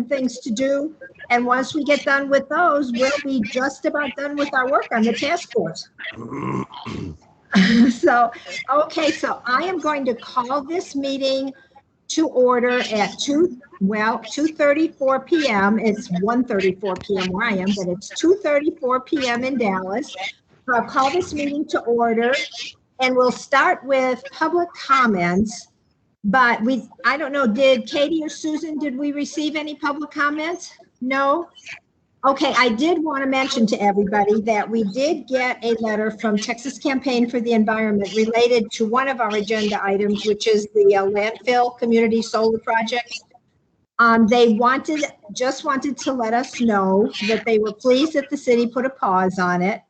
important things to do. And once we get done with those, we'll be just about done with our work on the task force. So, okay, so I am going to call this meeting to order at 2:34 p.m. It's 1:34 p.m. where I am, but it's 2:34 p.m. in Dallas. So I'll call this meeting to order, and we'll start with public comments. But I don't know, did Katie or Susan, did we receive any public comments? No? Okay, I did want to mention to everybody that we did get a letter from Texas Campaign for the Environment related to one of our agenda items, which is the landfill community solar project. They just wanted to let us know that they were pleased that the city put a pause on it,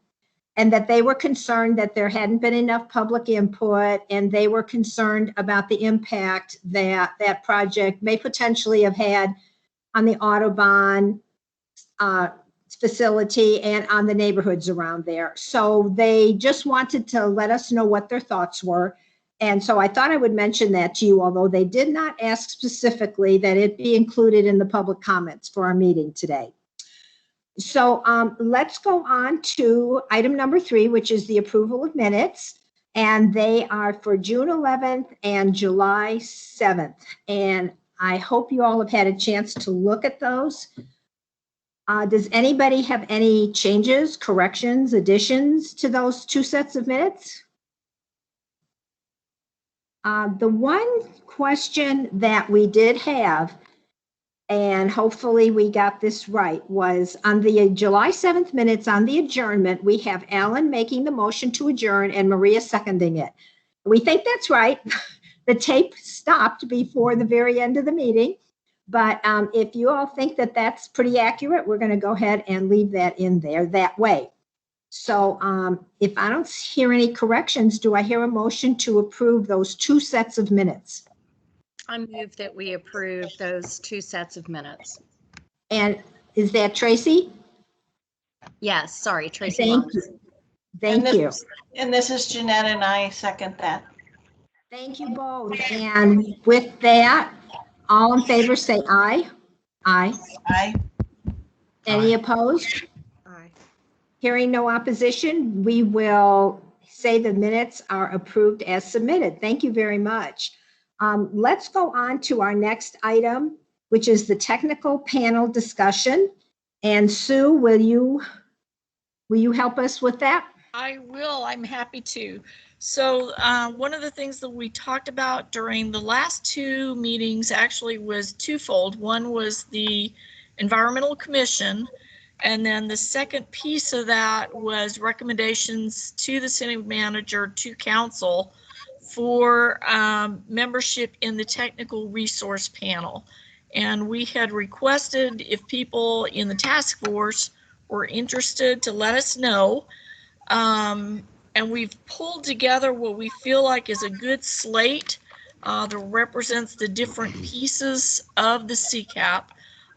and that they were concerned that there hadn't been enough public input, and they were concerned about the impact that that project may potentially have had on the Audubon facility and on the neighborhoods around there. So they just wanted to let us know what their thoughts were. And so I thought I would mention that to you, although they did not ask specifically that it be included in the public comments for our meeting today. So let's go on to item number 3, which is the approval of minutes. And they are for June 11th and July 7th. And I hope you all have had a chance to look at those. Does anybody have any changes, corrections, additions to those 2 sets of minutes? The one question that we did have, and hopefully we got this right, was on the July 7th minutes on the adjournment, we have Alan making the motion to adjourn and Maria seconding it. We think that's right. The tape stopped before the very end of the meeting. But if you all think that that's pretty accurate, we're going to go ahead and leave that in there that way. So if I don't hear any corrections, do I hear a motion to approve those 2 sets of minutes? I move that we approve those 2 sets of minutes. And is that Tracy? Yes, sorry, Tracy. Thank you. Thank you. And this is Jeanette, and I second that. Thank you both. And with that, all in favor say aye. Aye. Aye. Any opposed? Aye. Hearing no opposition, we will say the minutes are approved as submitted. Thank you very much. Let's go on to our next item, which is the technical panel discussion. And Sue, will you help us with that? I will. I'm happy to. So one of the things that we talked about during the last 2 meetings actually was twofold. One was the Environmental Commission, and then the second piece of that was recommendations to the city manager, to council, for membership in the technical resource panel. And we had requested if people in the task force were interested to let us know. And we've pulled together what we feel like is a good slate that represents the different pieces of the CCAP.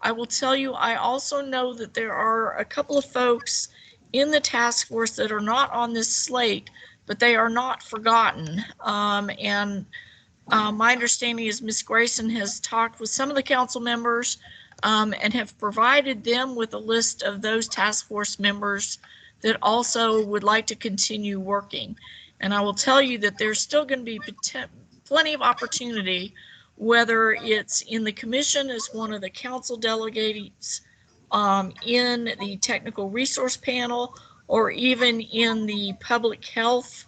I will tell you, I also know that there are a couple of folks in the task force that are not on this slate, but they are not forgotten. My understanding is Ms. Grayson has talked with some of the council members and have provided them with a list of those task force members that also would like to continue working. And I will tell you that there's still going to be plenty of opportunity, whether it's in the commission as one of the council delegates, in the technical resource panel, or even in the public health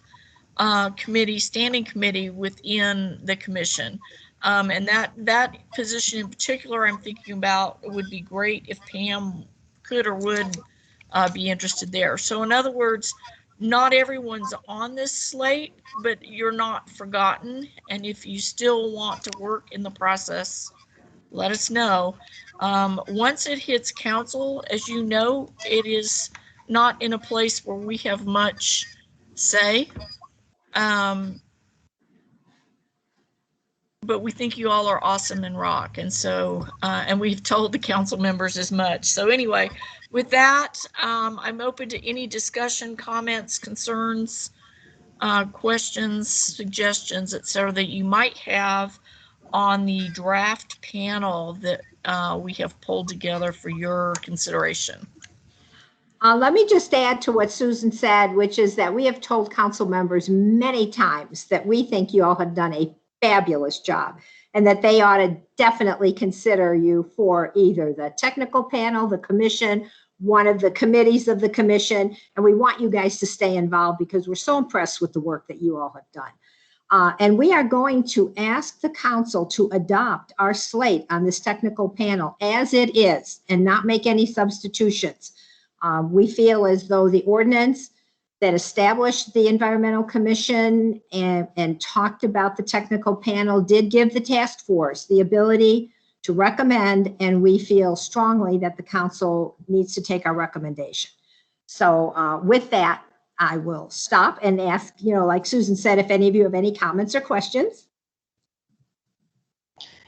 committee, standing committee within the commission. And that position in particular I'm thinking about, it would be great if Pam could or would be interested there. So in other words, not everyone's on this slate, but you're not forgotten. And if you still want to work in the process, let us know. Once it hits council, as you know, it is not in a place where we have much say. But we think you all are awesome and rock. And so, and we've told the council members as much. So anyway, with that, I'm open to any discussion, comments, concerns, questions, suggestions, etc., that you might have on the draft panel that we have pulled together for your consideration. Let me just add to what Susan said, which is that we have told council members many times that we think you all have done a fabulous job and that they ought to definitely consider you for either the technical panel, the commission, one of the committees of the commission, and we want you guys to stay involved because we're so impressed with the work that you all have done. And we are going to ask the council to adopt our slate on this technical panel as it is and not make any substitutions. We feel as though the ordinance that established the Environmental Commission and talked about the technical panel did give the task force the ability to recommend, and we feel strongly that the council needs to take our recommendation. So with that, I will stop and ask, like Susan said, if any of you have any comments or questions.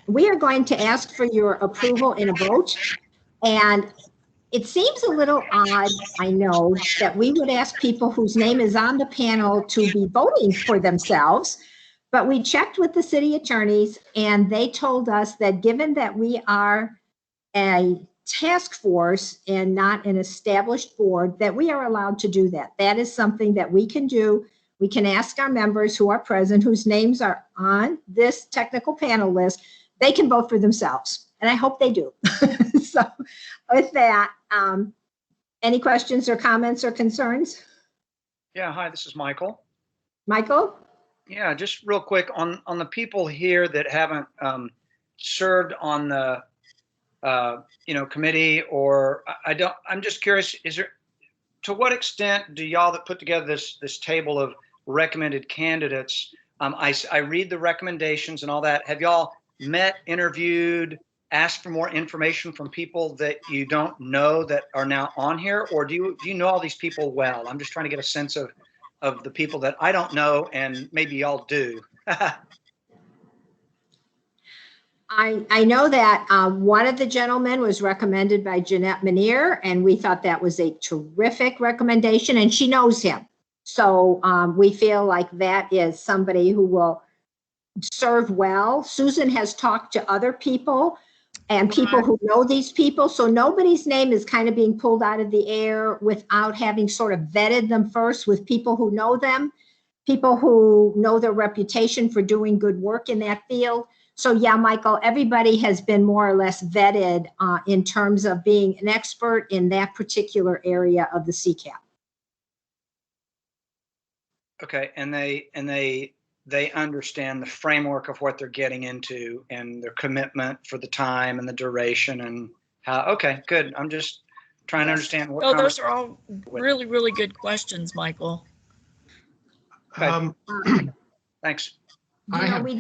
We are going to ask for your approval in a vote. And it seems a little odd, I know, that we would ask people whose name is on the panel to be voting for themselves. But we checked with the city attorneys and they told us that given that we are a task force and not an established board, that we are allowed to do that. That is something that we can do. We can ask our members who are present, whose names are on this technical panel list, they can vote for themselves. And I hope they do. So with that, any questions or comments or concerns? Yeah, hi, this is Michael. Michael? Yeah, just real quick on the people here that haven't served on the committee, or I'm just curious, to what extent do y'all that put together this table of recommended candidates, I read the recommendations and all that, have y'all met, interviewed, asked for more information from people that you don't know that are now on here, or do you know all these people well? I'm just trying to get a sense of the people that I don't know and maybe y'all do. I know that one of the gentlemen was recommended by Jeanette Menier, and we thought that was a terrific recommendation, and she knows him. So we feel like that is somebody who will serve well. Susan has talked to other people and people who know these people. So nobody's name is kind of being pulled out of the air without having sort of vetted them first with people who know them, people who know their reputation for doing good work in that field. So yeah, Michael, everybody has been more or less vetted in terms of being an expert in that particular area of the CCAP. Okay, and they understand the framework of what they're getting into and their commitment for the time and the duration and how. Okay, good. I'm just trying to understand what. Oh, those are all really, really good questions, Michael. Okay. Thanks. We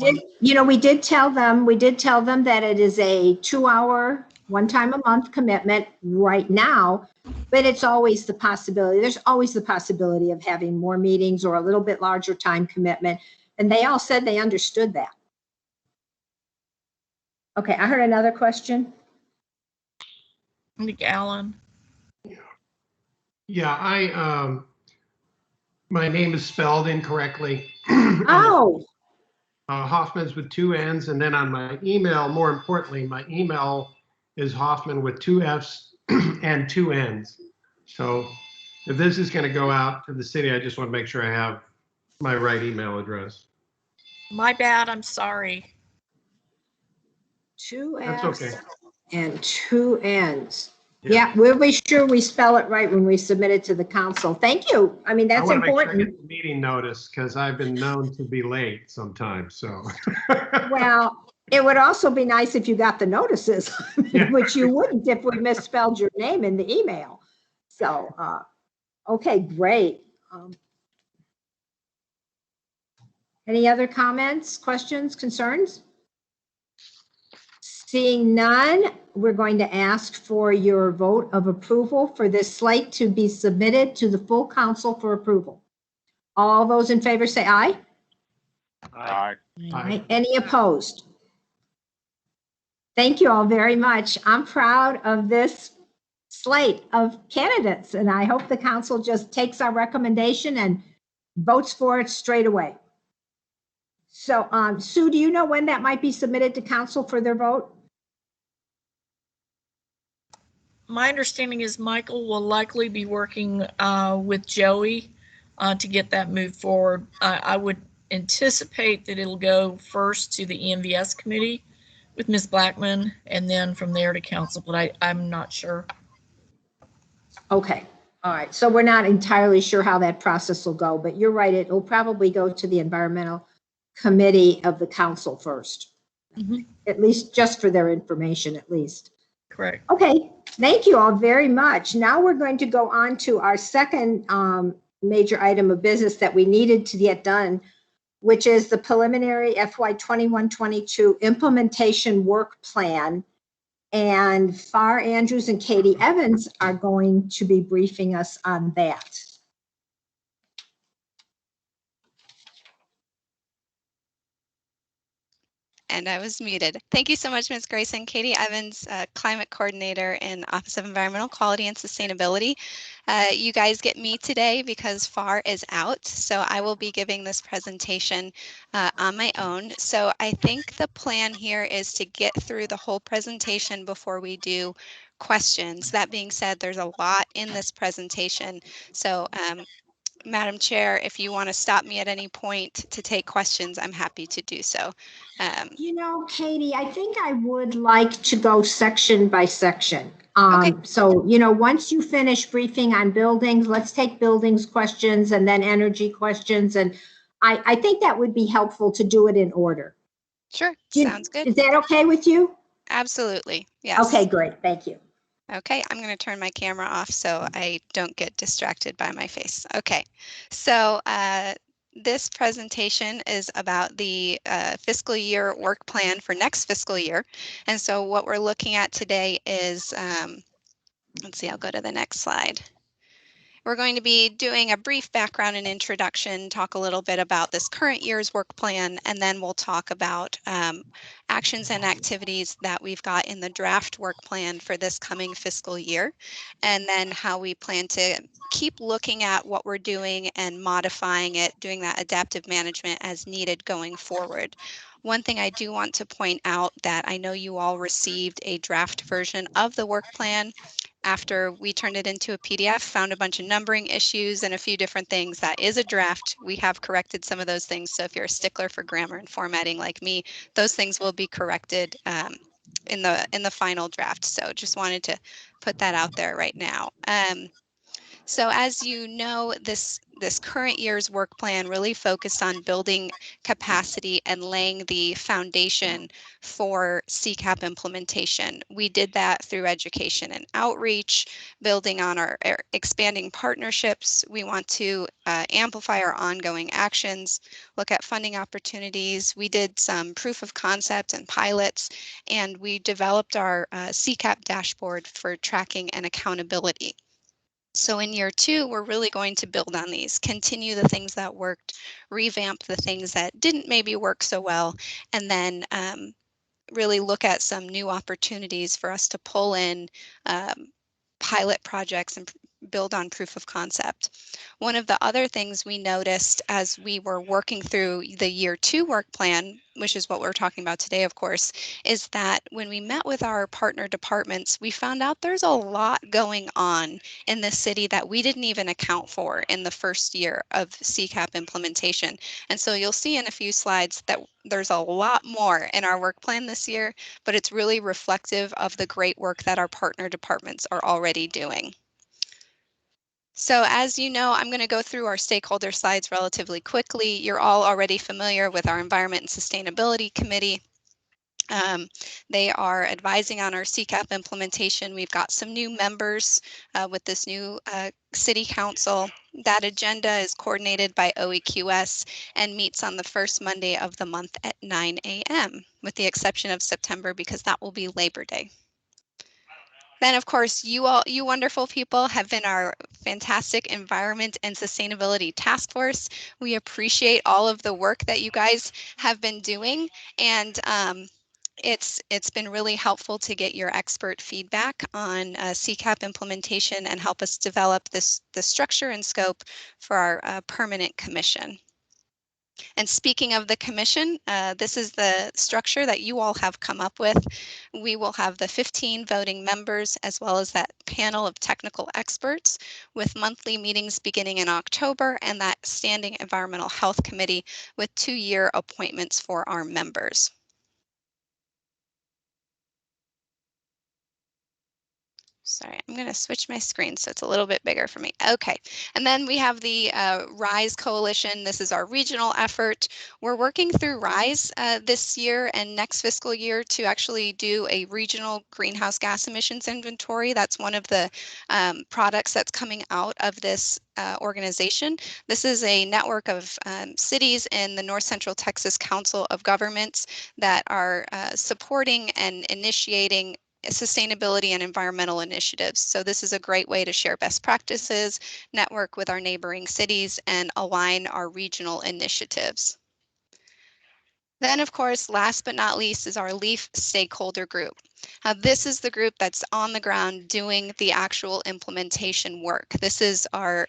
did tell them that it is a 2-hour, one time a month commitment right now, but it's always the possibility. There's always the possibility of having more meetings or a little bit larger time commitment. And they all said they understood that. Okay, I heard another question. I think Alan. Yeah, my name is spelled incorrectly. Oh. Hoffman's with 2 N's, and then on my email, more importantly, my email is Hoffman with 2 F's and 2 N's. So if this is going to go out to the city, I just want to make sure I have my right email address. My bad, I'm sorry. 2 That's F's okay. and 2 N's. Yeah, we'll be sure we spell it right when we submit it to the council. Thank you. I mean, that's important. I want to make sure I get the meeting notice because I've been known to be late sometimes. So. Well, it would also be nice if you got the notices, which you wouldn't if we misspelled your name in the email. So, okay, great. Any other comments, questions, concerns? Seeing none, we're going to ask for your vote of approval for this slate to be submitted to the full council for approval. All those in favor say aye. Aye. Aye. Any opposed? Thank you all very much. I'm proud of this slate of candidates, and I hope the council just takes our recommendation and votes for it straight away. So, Sue, do you know when that might be submitted to council for their vote? my understanding is Michael will likely be working with Joey to get that moved forward. I would anticipate that it'll go first to the EMVS committee with Ms. Blackman, and then from there to council, but I'm not sure. Okay, all right. So we're not entirely sure how that process will go, but you're right. It will probably go to the environmental committee of the council first, Mhm. at least just for their information, at least. Correct. Okay, thank you all very much. Now we're going to go on to our second major item of business that we needed to get done, which is the preliminary FY 21-22 implementation work plan. And Far Andrews and Katie Evans are going to be briefing us on that. And I was muted. Thank you so much, Ms. Grayson. Katie Evans, Climate Coordinator in Office of Environmental Quality and Sustainability. You guys get me today because FAR is out, so I will be giving this presentation on my own. So I think the plan here is to get through the whole presentation before we do questions. That being said, there's a lot in this presentation. So Madam Chair, if you want to stop me at any point to take questions, I'm happy to do so. You know, Katie, I think I would like to go section by section. Okay. So, you know, once you finish briefing on buildings, let's take buildings questions and then energy questions. And I think that would be helpful to do it in order. Sure, sounds good. Is that okay with you? Absolutely, yes. Okay, great, thank you. Okay, I'm going to turn my camera off so I don't get distracted by my face. Okay, so this presentation is about the fiscal year work plan for next fiscal year. And so what we're looking at today is, let's see, I'll go to the next slide. We're going to be doing a brief background and introduction, talk a little bit about this current year's work plan, and then we'll talk about actions and activities that we've got in the draft work plan for this coming fiscal year, and then how we plan to keep looking at what we're doing and modifying it, doing that adaptive management as needed going forward. One thing I do want to point out that I know you all received a draft version of the work plan after we turned it into a PDF, found a bunch of numbering issues and a few different things. That is a draft. We have corrected some of those things. So if you're a stickler for grammar and formatting like me, those things will be corrected in the final draft. So just wanted to put that out there right now. So as you know, this current year's work plan really focused on building capacity and laying the foundation for CCAP implementation. We did that through education and outreach, building on our expanding partnerships. We want to amplify our ongoing actions, look at funding opportunities. We did some proof of concept and pilots, and we developed our CCAP dashboard for tracking and accountability. So in year two, we're really going to build on these, continue the things that worked, revamp the things that didn't maybe work so well, and then really look at some new opportunities for us to pull in pilot projects and build on proof of concept. One of the other things we noticed as we were working through the year two work plan, which is what we're talking about today, of course, is that when we met with our partner departments, we found out there's a lot going on in this city that we didn't even account for in the first year of CCAP implementation. And so you'll see in a few slides that there's a lot more in our work plan this year, but it's really reflective of the great work that our partner departments are already doing. So as you know, I'm going to go through our stakeholder slides relatively quickly. You're all already familiar with our Environment and Sustainability Committee. They are advising on our CCAP implementation. We've got some new members with this new City Council. That agenda is coordinated by OEQS and meets on the first Monday of the month at 9 a.m., with the exception of September because that will be Labor Day. Then, of course, you wonderful people have been our fantastic Environment and Sustainability Task Force. We appreciate all of the work that you guys have been doing, and it's been really helpful to get your expert feedback on CCAP implementation and help us develop the structure and scope for our permanent commission. And speaking of the commission, this is the structure that you all have come up with. We will have the 15 voting members as well as that panel of technical experts with monthly meetings beginning in October and that standing environmental health committee with 2-year appointments for our members. Sorry, I'm going to switch my screen so it's a little bit bigger for me. Okay, and then we have the RISE Coalition. This is our regional effort. We're working through RISE this year and next fiscal year to actually do a regional greenhouse gas emissions inventory. That's one of the products that's coming out of this organization. This is a network of cities in the North Central Texas Council of Governments that are supporting and initiating sustainability and environmental initiatives. So this is a great way to share best practices, network with our neighboring cities, and align our regional initiatives. Then, of course, last but not least is our LEAF stakeholder group. This is the group that's on the ground doing the actual implementation work. This is our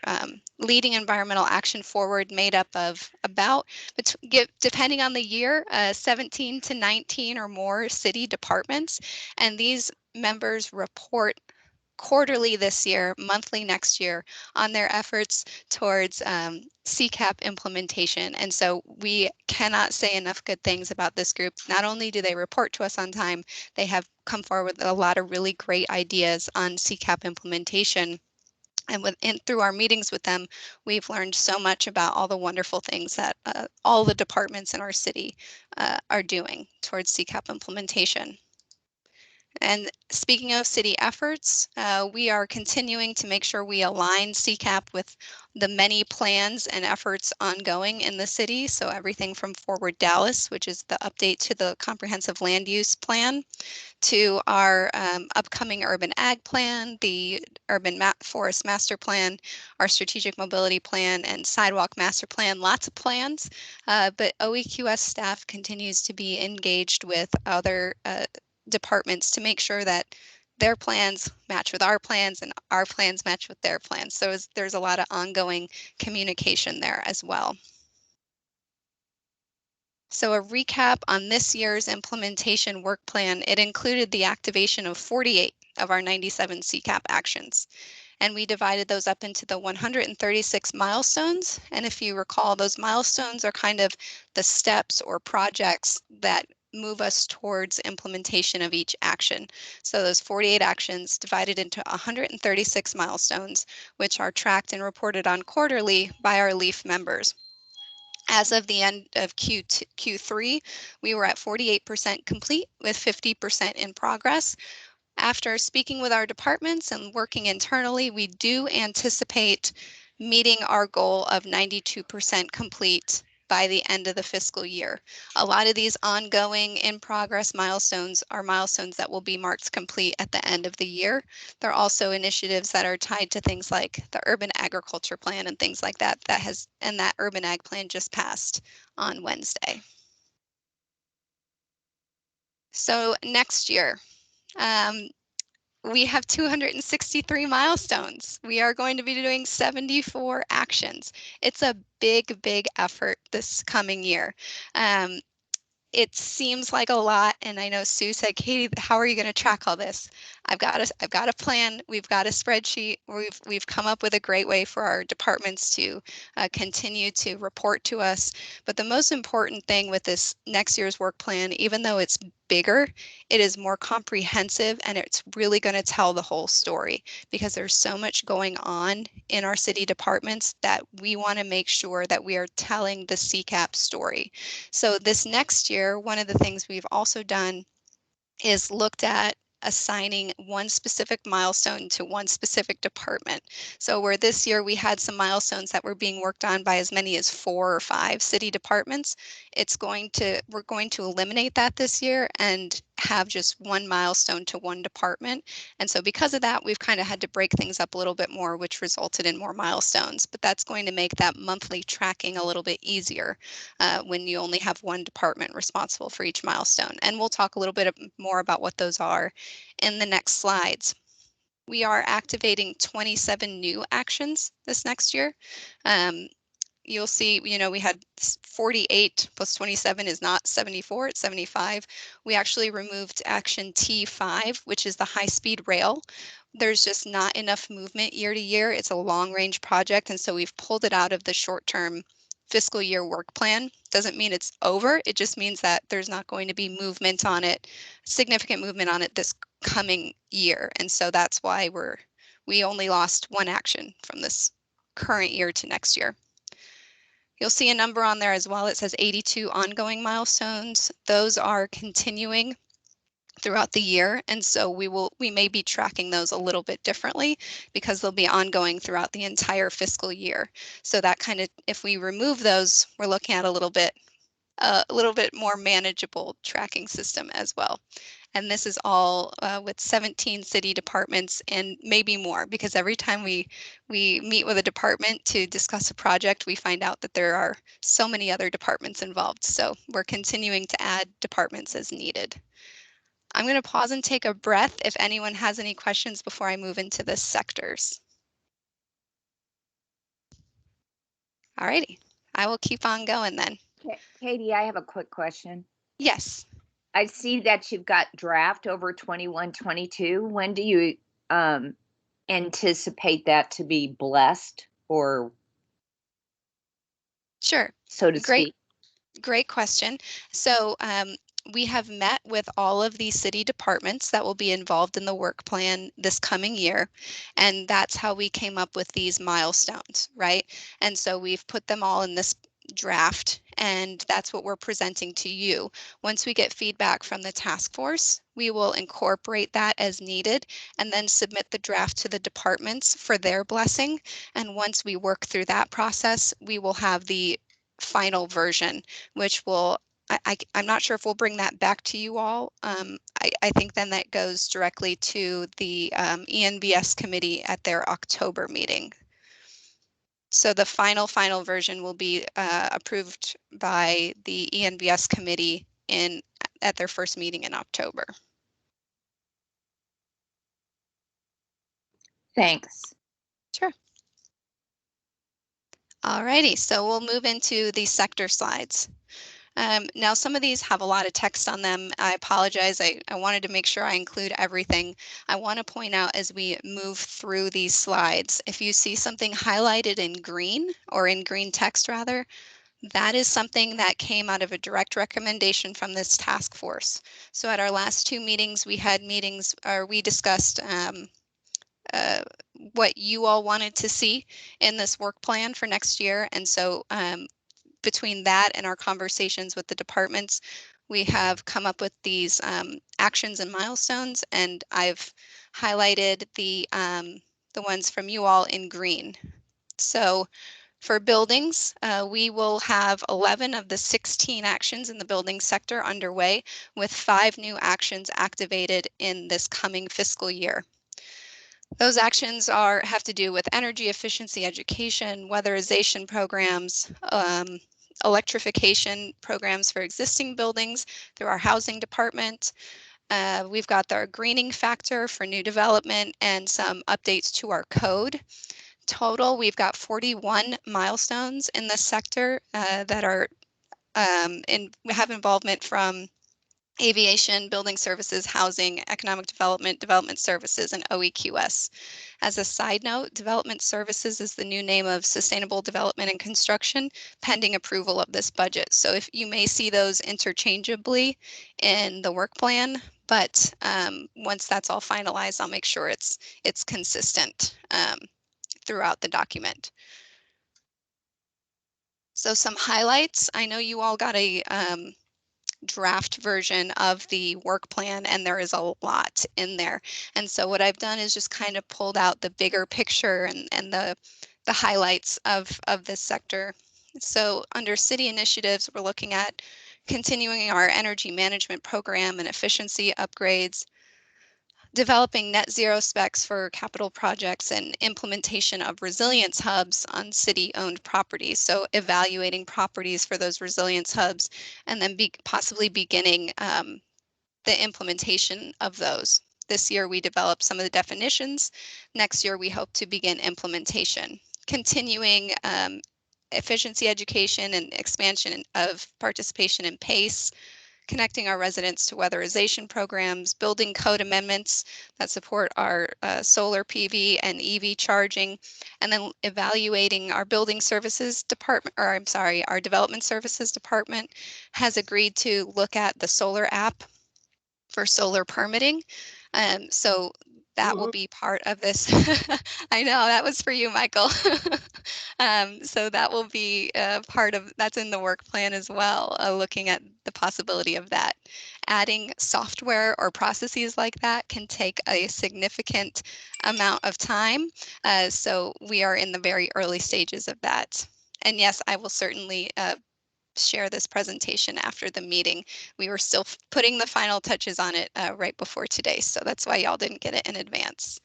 leading environmental action forward made up of about, depending on the year, 17 to 19 or more city departments. And these members report quarterly this year, monthly next year, on their efforts towards CCAP implementation. And so we cannot say enough good things about this group. Not only do they report to us on time, they have come forward with a lot of really great ideas on CCAP implementation. And through our meetings with them, we've learned so much about all the wonderful things that all the departments in our city are doing towards CCAP implementation. And speaking of city efforts, we are continuing to make sure we align CCAP with the many plans and efforts ongoing in the city. So everything from Forward Dallas, which is the update to the comprehensive land use plan, to our upcoming urban ag plan, the urban forest master plan, our strategic mobility plan, and sidewalk master plan. Lots of plans, but OEQS staff continues to be engaged with other departments to make sure that their plans match with our plans and our plans match with their plans. So there's a lot of ongoing communication there as well. So a recap on this year's implementation work plan, it included the activation of 48 of our 97 CCAP actions. And we divided those up into the 136 milestones. And if you recall, those milestones are kind of the steps or projects that move us towards implementation of each action. So those 48 actions divided into 136 milestones, which are tracked and reported on quarterly by our LEAF members. As of the end of Q3, we were at 48% complete with 50% in progress. After speaking with our departments and working internally, we do anticipate meeting our goal of 92% complete by the end of the fiscal year. A lot of these ongoing in progress milestones are milestones that will be marked complete at the end of the year. There are also initiatives that are tied to things like the urban agriculture plan and things like that, and that urban ag plan just passed on Wednesday. So next year, we have 263 milestones. We are going to be doing 74 actions. It's a big, big effort this coming year. It seems like a lot, and I know Sue said, Katie, how are you going to track all this? I've got a plan. We've got a spreadsheet. We've come up with a great way for our departments to continue to report to us. But the most important thing with this next year's work plan, even though it's bigger, it is more comprehensive, and it's really going to tell the whole story, because there's so much going on in our city departments that we want to make sure that we are telling the CCAP story. So this next year, one of the things we've also done is looked at assigning one specific milestone to one specific department. So where this year we had some milestones that were being worked on by as many as 4 or 5 city departments, we're going to eliminate that this year and have just one milestone to one department. And so because of that, we've kind of had to break things up a little bit more, which resulted in more milestones. But that's going to make that monthly tracking a little bit easier when you only have one department responsible for each milestone. And we'll talk a little bit more about what those are in the next slides. We are activating 27 new actions this next year. you'll see, we had 48 plus 27 is not 74, it's 75. We actually removed action T5, which is the high-speed rail. There's just not enough movement year to year. It's a long-range project, and so we've pulled it out of the short-term fiscal year work plan. Doesn't mean it's over. It just means that there's not going to be movement on it, significant movement on it this coming year. And so that's why we only lost one action from this current year to next year. You'll see a number on there as well. It says 82 ongoing milestones. Those are continuing throughout the year. And so we may be tracking those a little bit differently because they'll be ongoing throughout the entire fiscal year. So that kind of, if we remove those, we're looking at a little bit more manageable tracking system as well. And this is all with 17 city departments and maybe more, because every time we meet with a department to discuss a project, we find out that there are so many other departments involved. So we're continuing to add departments as needed. I'm going to pause and take a breath if anyone has any questions before I move into the sectors. All righty, I will keep on going then. Katie, I have a quick question. Yes. I see that you've got draft over 21-22. When do you anticipate that to be blessed, or Sure. so to speak? Great question. So we have met with all of the city departments that will be involved in the work plan this coming year. And that's how we came up with these milestones, right? And so we've put them all in this draft, and that's what we're presenting to you. Once we get feedback from the task force, we will incorporate that as needed and then submit the draft to the departments for their blessing. And once we work through that process, we will have the final version, which will, I'm not sure if we'll bring that back to you all. I think then that goes directly to the ENBS committee at their October meeting. So the final version will be approved by the ENBS committee at their first meeting in October. Thanks. Sure. All righty, so we'll move into the sector slides. Now, some of these have a lot of text on them. I apologize. I wanted to make sure I include everything. I want to point out as we move through these slides, if you see something highlighted in green, or in green text rather, that is something that came out of a direct recommendation from this task force. So at our last two meetings, we discussed what you all wanted to see in this work plan for next year. And so between that and our conversations with the departments, we have come up with these actions and milestones, and I've highlighted the ones from you all in green. So for buildings, we will have 11 of the 16 actions in the building sector underway, with 5 new actions activated in this coming fiscal year. Those actions have to do with energy efficiency education, weatherization programs, electrification programs for existing buildings through our housing department. We've got our greening factor for new development and some updates to our code. Total, we've got 41 milestones in this sector that are we have involvement from aviation, building services, housing, economic development, development services, and OEQS. As a side note, development services is the new name of sustainable development and construction, pending approval of this budget. So if you may see those interchangeably in the work plan, but once that's all finalized, I'll make sure it's consistent throughout the document. So some highlights. I know you all got a draft version of the work plan, and there is a lot in there. And so what I've done is just kind of pulled out the bigger picture and the highlights of this sector. So under city initiatives, we're looking at continuing our energy management program and efficiency upgrades, developing net zero specs for capital projects, and implementation of resilience hubs on city-owned properties. So evaluating properties for those resilience hubs, and then possibly beginning the implementation of those. This year we developed some of the definitions. Next year we hope to begin implementation. Continuing efficiency education and expansion of participation in PACE, connecting our residents to weatherization programs, building code amendments that support our solar PV and EV charging, and then evaluating our building services department, or I'm sorry, our development services department has agreed to look at the solar app for solar permitting. So that will be part of this. I know that was for you, Michael. So that will be part of, that's in the work plan as well, looking at the possibility of that. Adding software or processes like that can take a significant amount of time. So we are in the very early stages of that. And yes, I will certainly share this presentation after the meeting. We were still putting the final touches on it right before today, so that's why y'all didn't get it in advance.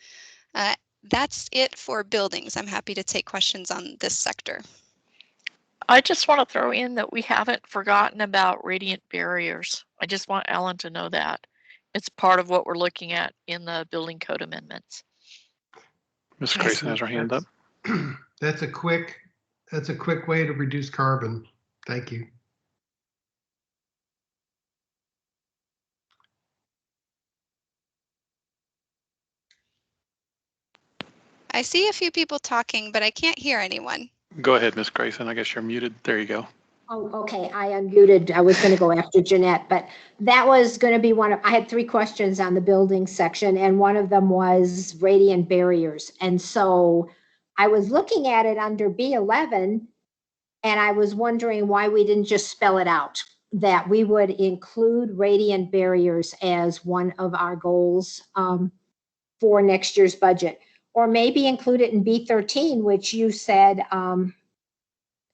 That's it for buildings. I'm happy to take questions on this sector. I just want to throw in that we haven't forgotten about radiant barriers. I just want Ellen to know that. It's part of what we're looking at in the building code amendments. Ms. Grayson has her hand up. That's a quick way to reduce carbon. Thank you. I see a few people talking, but I can't hear anyone. Go ahead, Ms. Grayson. I guess you're muted. There you go. Oh, okay. I unmuted. I was going to go after Jeanette, but that was going to be I had 3 questions on the building section, and one of them was radiant barriers. And so I was looking at it under B11, and I was wondering why we didn't just spell it out, that we would include radiant barriers as one of our goals for next year's budget, or maybe include it in B13, which you said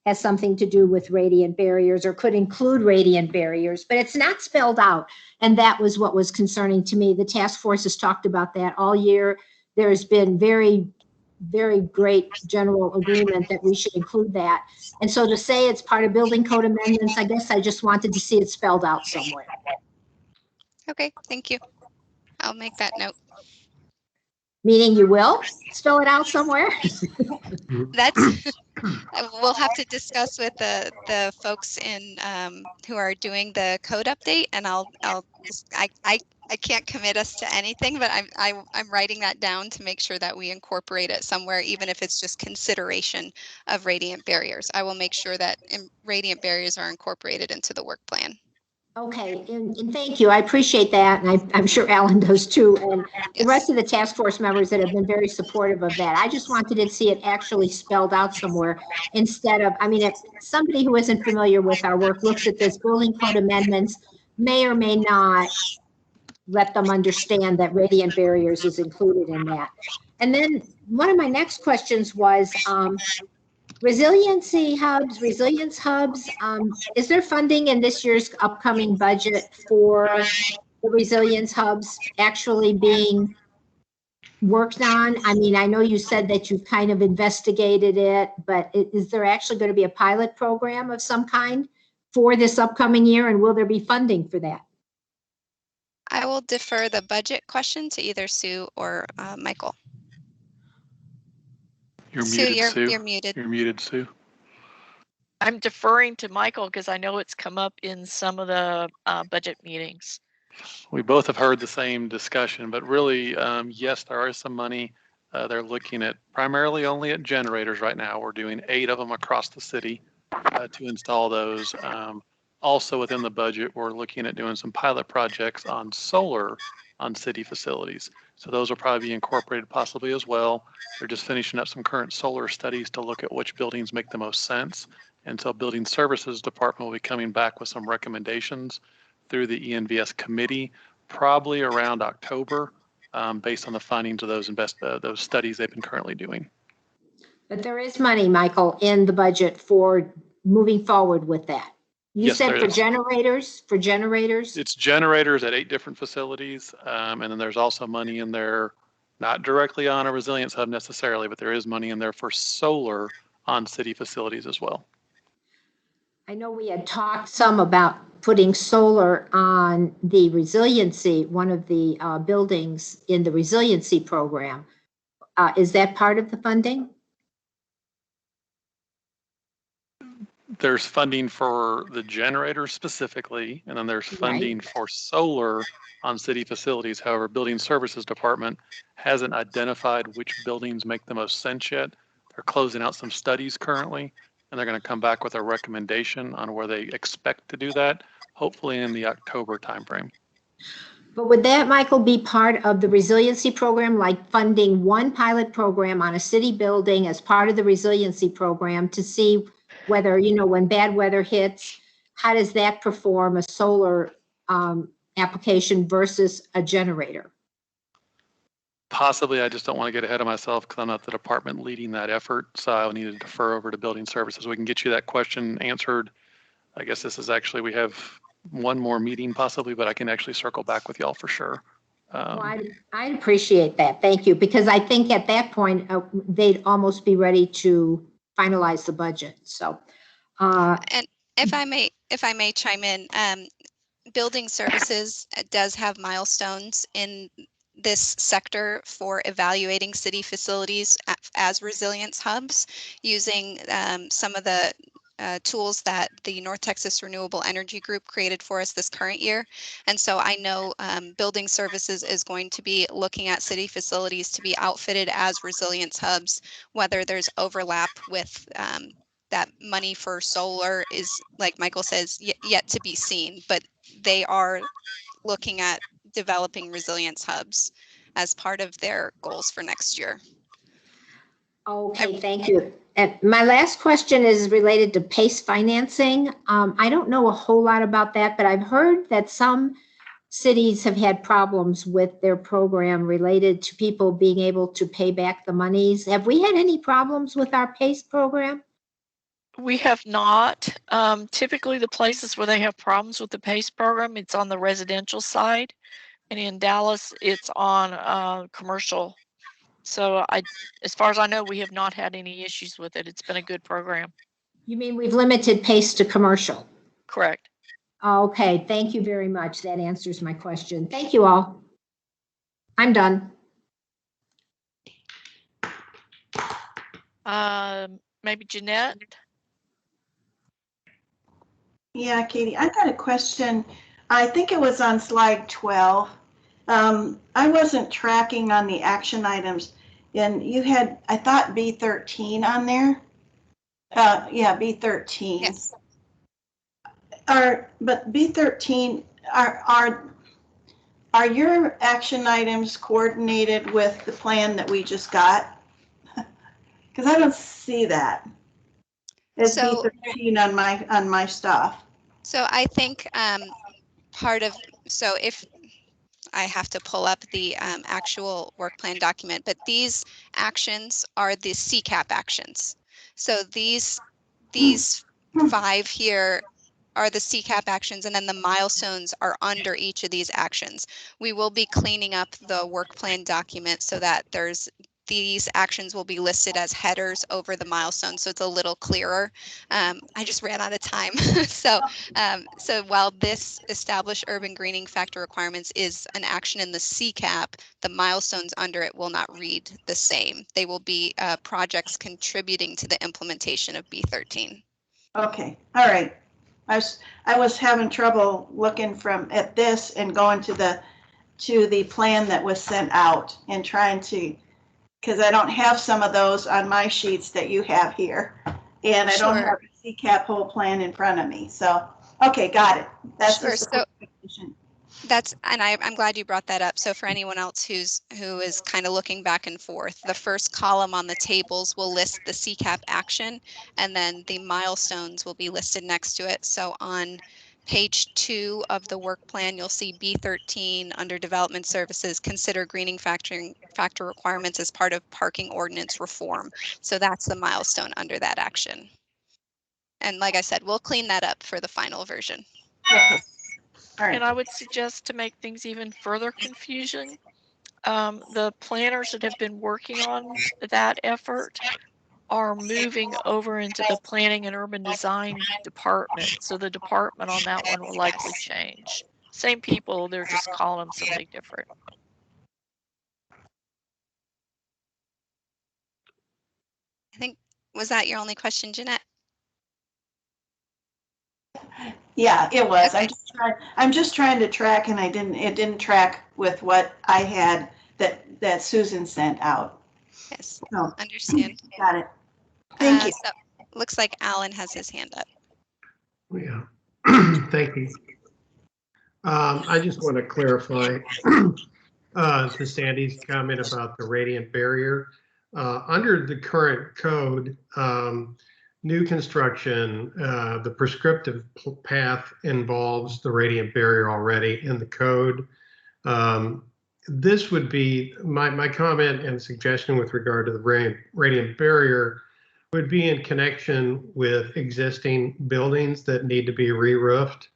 has something to do with radiant barriers or could include radiant barriers, but it's not spelled out. And that was what was concerning to me. The task force has talked about that all year. There's been very great general agreement that we should include that. And so to say it's part of building code amendments, I guess I just wanted to see it spelled out somewhere. Okay, thank you. I'll make that note. Meaning you will spell it out somewhere? That's, we'll have to discuss with the folks in who are doing the code update, and I can't commit us to anything, but I'm writing that down to make sure that we incorporate it somewhere, even if it's just consideration of radiant barriers. I will make sure that radiant barriers are incorporated into the work plan. Okay, and thank you. I appreciate that, and I'm sure Alan does too, and the rest of the task force members that have been very supportive of that. I just wanted to see it actually spelled out somewhere instead of, I mean, if somebody who isn't familiar with our work looks at this building code amendments, may or may not let them understand that radiant barriers is included in that. And then one of my next questions was, resilience hubs, is there funding in this year's upcoming budget for the resilience hubs actually being worked on? I mean, I know you said that you've kind of investigated it, but is there actually going to be a pilot program of some kind for this upcoming year, and will there be funding for that? I will defer the budget question to either Sue or Michael. You're Sue, muted, Sue. You're muted. You're muted, Sue. I'm deferring to Michael because I know it's come up in some of the budget meetings. We both have heard the same discussion, but really, yes, there is some money. They're looking at primarily only at generators right now. We're doing 8 of them across the city to install those. Also within the budget, we're looking at doing some pilot projects on solar on city facilities. So those will probably be incorporated possibly as well. They're just finishing up some current solar studies to look at which buildings make the most sense. And so Building Services Department will be coming back with some recommendations through the ENVS committee, probably around October, based on the findings of those studies they've been currently doing. But there is money, Michael, in the budget for moving forward with that. You Yes, said there for is. generators? It's generators at 8 different facilities. And then there's also money in there, not directly on a resilience hub necessarily, but there is money in there for solar on city facilities as well. I know we had talked some about putting solar on the resiliency, one of the buildings in the resiliency program. Is that part of the funding? there's funding for the generators specifically, and then there's funding for solar on city facilities. However, Building Services Department hasn't identified which buildings make the most sense yet. They're closing out some studies currently, and they're going to come back with a recommendation on where they expect to do that, hopefully in the October timeframe. But would that, Michael, be part of the resiliency program, like funding one pilot program on a city building as part of the resiliency program to see whether, when bad weather hits, how does that perform a solar application versus a generator? Possibly, I just don't want to get ahead of myself because I'm not the department leading that effort. So I'll need to defer over to Building Services. We can get you that question answered. I guess this is actually, we have one more meeting possibly, but I can actually circle back with y'all for sure. Well, I'd appreciate that. Thank you. Because I think at that point, they'd almost be ready to finalize the budget. So. And if I may chime in, Building Services does have milestones in this sector for evaluating city facilities as resilience hubs using some of the tools that the North Texas Renewable Energy Group created for us this current year. And so I know Building Services is going to be looking at city facilities to be outfitted as resilience hubs, whether there's overlap with that money for solar is, like Michael says, yet to be seen, but they are looking at developing resilience hubs as part of their goals for next year. Okay, thank you. And my last question is related to PACE financing. I don't know a whole lot about that, but I've heard that some cities have had problems with their program related to people being able to pay back the monies. Have we had any problems with our PACE program? We have not. Typically, the places where they have problems with the PACE program, it's on the residential side. And in Dallas, it's on commercial. So as far as I know, we have not had any issues with it. It's been a good program. You mean we've limited PACE to commercial? Correct. Okay, thank you very much. That answers my question. Thank you all. I'm done. Maybe Jeanette? Yeah, Katie, I got a question. I think it was on slide 12. I wasn't tracking on the action items, and you had, I thought, B13 on there. Yeah, B13. Yes. But B13, are your action items coordinated with the plan that we just got? Because I don't see that. It's So, B13 on my stuff. So I think so if I have to pull up the actual work plan document, but these actions are the CCAP actions. So these 5 here are the CCAP actions, and then the milestones are under each of these actions. We will be cleaning up the work plan document so that these actions will be listed as headers over the milestones, so it's a little clearer. I just ran out of time. So while this establish urban greening factor requirements is an action in the CCAP, the milestones under it will not read the same. They will be projects contributing to the implementation of B13. Okay, all right. I was having trouble looking at this and going to the plan that was sent out and trying to, because I don't have some of those on my sheets that you have here, and I don't have a CCAP whole plan in front of me. So, okay, got it. That's sure. just a quick question. I'm glad you brought that up. So for anyone else who is kind of looking back and forth, the first column on the tables will list the CCAP action, and then the milestones will be listed next to it. So on page 2 of the work plan, you'll see B13 under development services, consider greening factor requirements as part of parking ordinance reform. So that's the milestone under that action. And like I said, we'll clean that up for the final version. Okay. All right. And I would suggest to make things even further confusing, the planners that have been working on that effort are moving over into the planning and urban design department. So the department on that one will likely change. Same people, they're just calling them something different. I think, was that your only question, Jeanette? Yeah, it was. Okay. I'm just trying to track, and it didn't track with what I had that Susan sent out. Yes, So, understand. got it. Thank you. So, looks like Alan has his hand up. Yeah, thank you. I just want to clarify to Sandy's comment about the radiant barrier. Under the current code, new construction, the prescriptive path involves the radiant barrier already in the code. This would be my comment and suggestion with regard to the radiant barrier would be in connection with existing buildings that need to be re-roofed.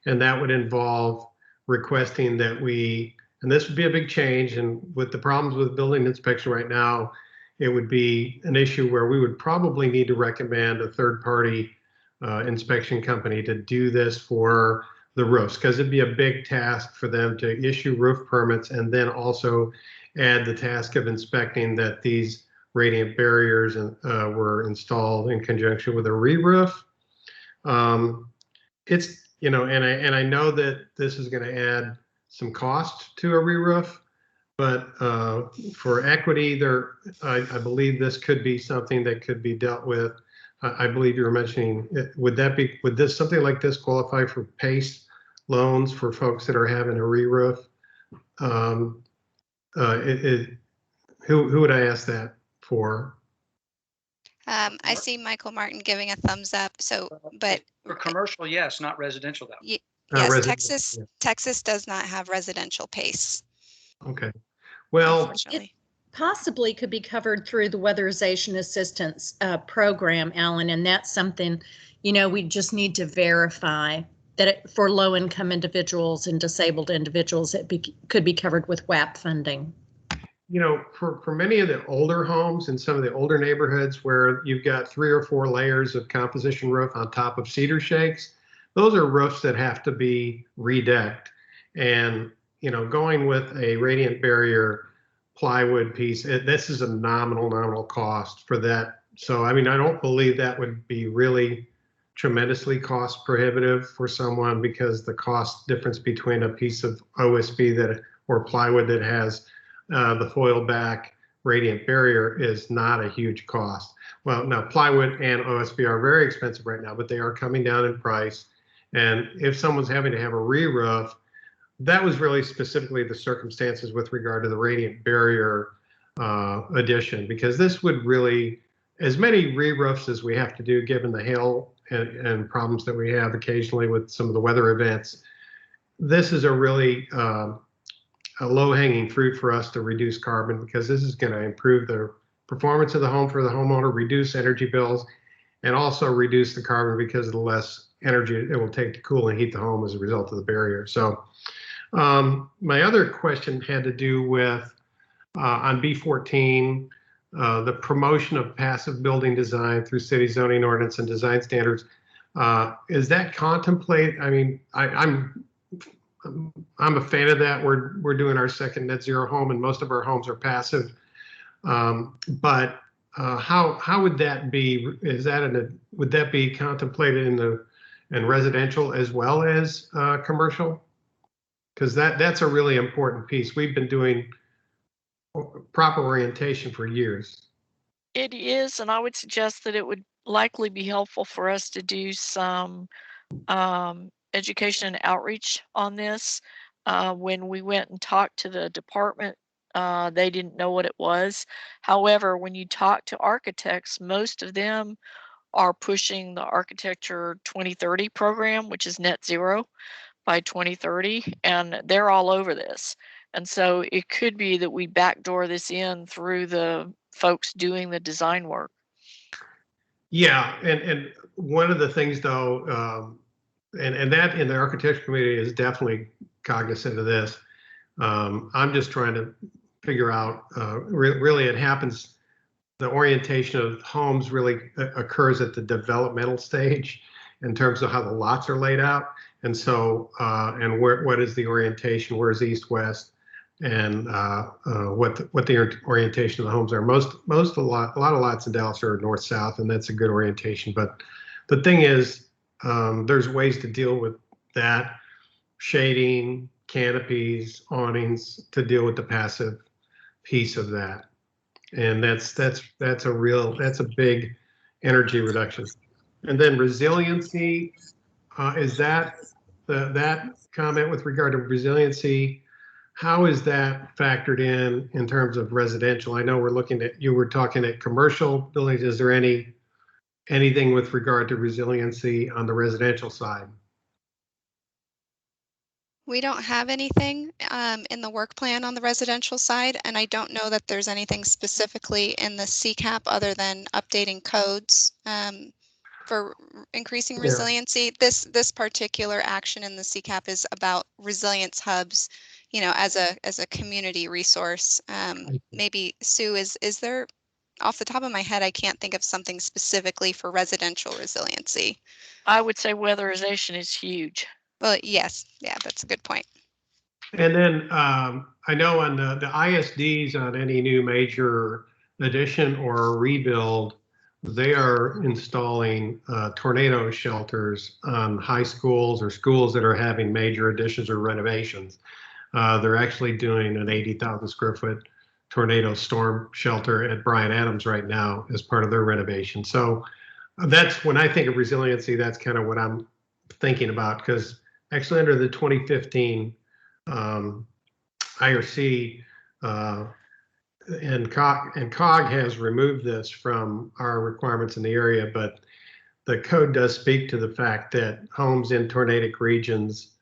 And that would involve requesting that we, and this would be a big change, and with the problems with building inspection right now, it would be an issue where we would probably need to recommend a third-party inspection company to do this for the roofs, because it'd be a big task for them to issue roof permits and then also add the task of inspecting that these radiant barriers were installed in conjunction with a re-roof. It's, you know, and I know that this is going to add some cost to a re-roof, but for equity, I believe this could be something that could be dealt with. I believe you were mentioning, would this something like this qualify for PACE loans for folks that are having a re-roof? Who would I ask that for? I see Michael Martin giving a thumbs up. So, but For commercial, yes, not residential though. yes, Residential, Texas does not have residential PACE, Okay. Well, unfortunately. Possibly could be covered through the weatherization assistance program, Alan, and that's something, you know, we just need to verify that for low-income individuals and disabled individuals, could be covered with WAP funding. you know, for many of the older homes in some of the older neighborhoods where you've got 3 or 4 layers of composition roof on top of cedar shakes, those are roofs that have to be redecked. And, you know, going with a radiant barrier plywood piece, this is a nominal cost for that. So, I mean, I don't believe that would be really tremendously cost prohibitive for someone, because the cost difference between a piece of OSB or plywood that has the foil back radiant barrier is not a huge cost. Well, now plywood and OSB are very expensive right now, but they are coming down in price. And if someone's having to have a re-roof, that was really specifically the circumstances with regard to the radiant barrier addition, because this would really, as many re-roofs as we have to do, given the hail and problems that we have occasionally with some of the weather events, this is a really a low-hanging fruit for us to reduce carbon, because this is going to improve the performance of the home for the homeowner, reduce energy bills, and also reduce the carbon because of the less energy it will take to cool and heat the home as a result of the barrier. So my other question had to do with on B14, the promotion of passive building design through city zoning ordinance and design standards. Is that contemplate? I mean, I'm a fan of that. We're doing our second net zero home, and most of our homes are passive. But how would that be? Would that be contemplated in residential as well as commercial? Because that's a really important piece. We've been doing proper orientation for years. It is, and I would suggest that it would likely be helpful for us to do some education and outreach on this. When we went and talked to the department, they didn't know what it was. However, when you talk to architects, most of them are pushing the Architecture 2030 program, which is net zero by 2030, and they're all over this. And so it could be that we backdoor this in through the folks doing the design work. Yeah, and one of the things though, and that in the architecture community is definitely cognizant of this. I'm just trying to figure out, really it happens, the orientation of homes really occurs at the developmental stage in terms of how the lots are laid out. And so, and what is the orientation? Where's east, west, and what the orientation of the homes are? A lot of lots in Dallas are north, south, and that's a good orientation. But the thing is, there's ways to deal with that, shading, canopies, awnings, to deal with the passive piece of that. And that's a big energy reduction. And then resiliency, is that that comment with regard to resiliency? How is that factored in terms of residential? I know you were talking at commercial buildings. Is there anything with regard to resiliency on the residential side? We don't have anything in the work plan on the residential side, and I don't know that there's anything specifically in the CCAP other than updating codes for increasing resiliency. This particular action in the CCAP is about resilience hubs, as a community resource. Maybe Sue, is there, off the top of my head, I can't think of something specifically for residential resiliency. I would say weatherization is huge. Well, yes, yeah, that's a good point. And then I know on the ISDs on any new major addition or rebuild, they are installing tornado shelters on high schools or schools that are having major additions or renovations. They're actually doing an 80,000 square foot tornado storm shelter at Bryan Adams right now as part of their renovation. So that's when I think of resiliency, that's kind of what I'm thinking about, because actually under the 2015 IRC and COG has removed this from our requirements in the area, but the code does speak to the fact that homes in tornadic regions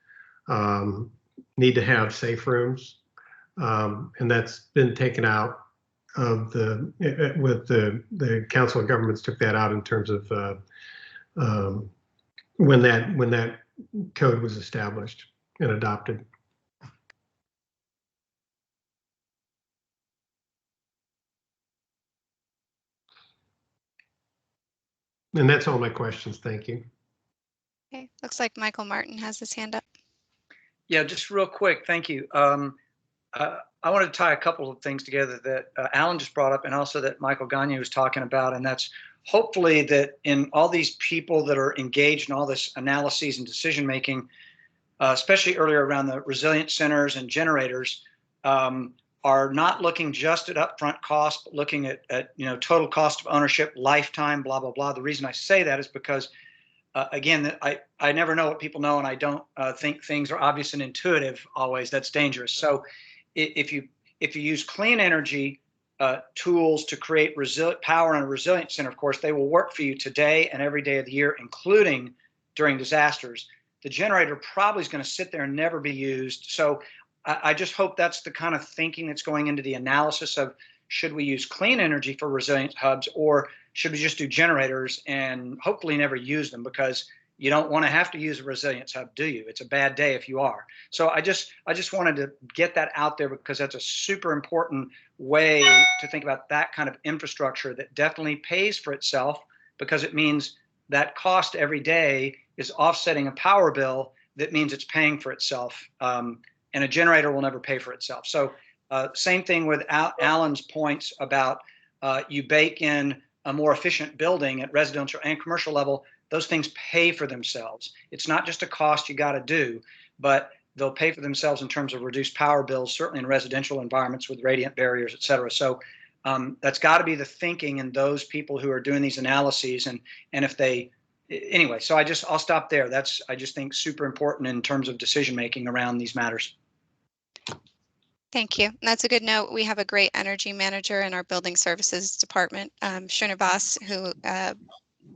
need to have safe rooms, and that's been taken out of the Council of Governments took that out in terms of when that code was established and adopted. And that's all my questions. Thank you. Okay, looks like Michael Martin has his hand up. Yeah, just real quick. Thank you. I want to tie a couple of things together that Alan just brought up, and also that Michael Gagne was talking about, and that's hopefully that in all these people that are engaged in all this analyses and decision making, especially earlier around the resilient centers and generators, are not looking just at upfront cost, but looking at total cost of ownership, lifetime, blah blah blah. The reason I say that is because again, I never know what people know, and I don't think things are obvious and intuitive always. That's dangerous. So if you use clean energy tools to create power in a resilient center, of course, they will work for you today and every day of the year, including during disasters. The generator probably is going to sit there and never be used. So I just hope that's the kind of thinking that's going into the analysis of, should we use clean energy for resilient hubs, or should we just do generators and hopefully never use them? Because you don't want to have to use a resilience hub, do you? It's a bad day if you are. So I just wanted to get that out there, because that's a super important way to think about that kind of infrastructure that definitely pays for itself, because it means that cost every day is offsetting a power bill that means it's paying for itself. And a generator will never pay for itself. So same thing with Alan's points about you bake in a more efficient building at residential and commercial level. Those things pay for themselves. It's not just a cost you got to do, but they'll pay for themselves in terms of reduced power bills, certainly in residential environments with radiant barriers, et cetera. So that's got to be the thinking in those people who are doing these analyses. And if they, anyway, so I'll stop there. That's, I just think, super important in terms of decision making around these matters. Thank you. That's a good note. We have a great energy manager in our building services department, Srinivas, who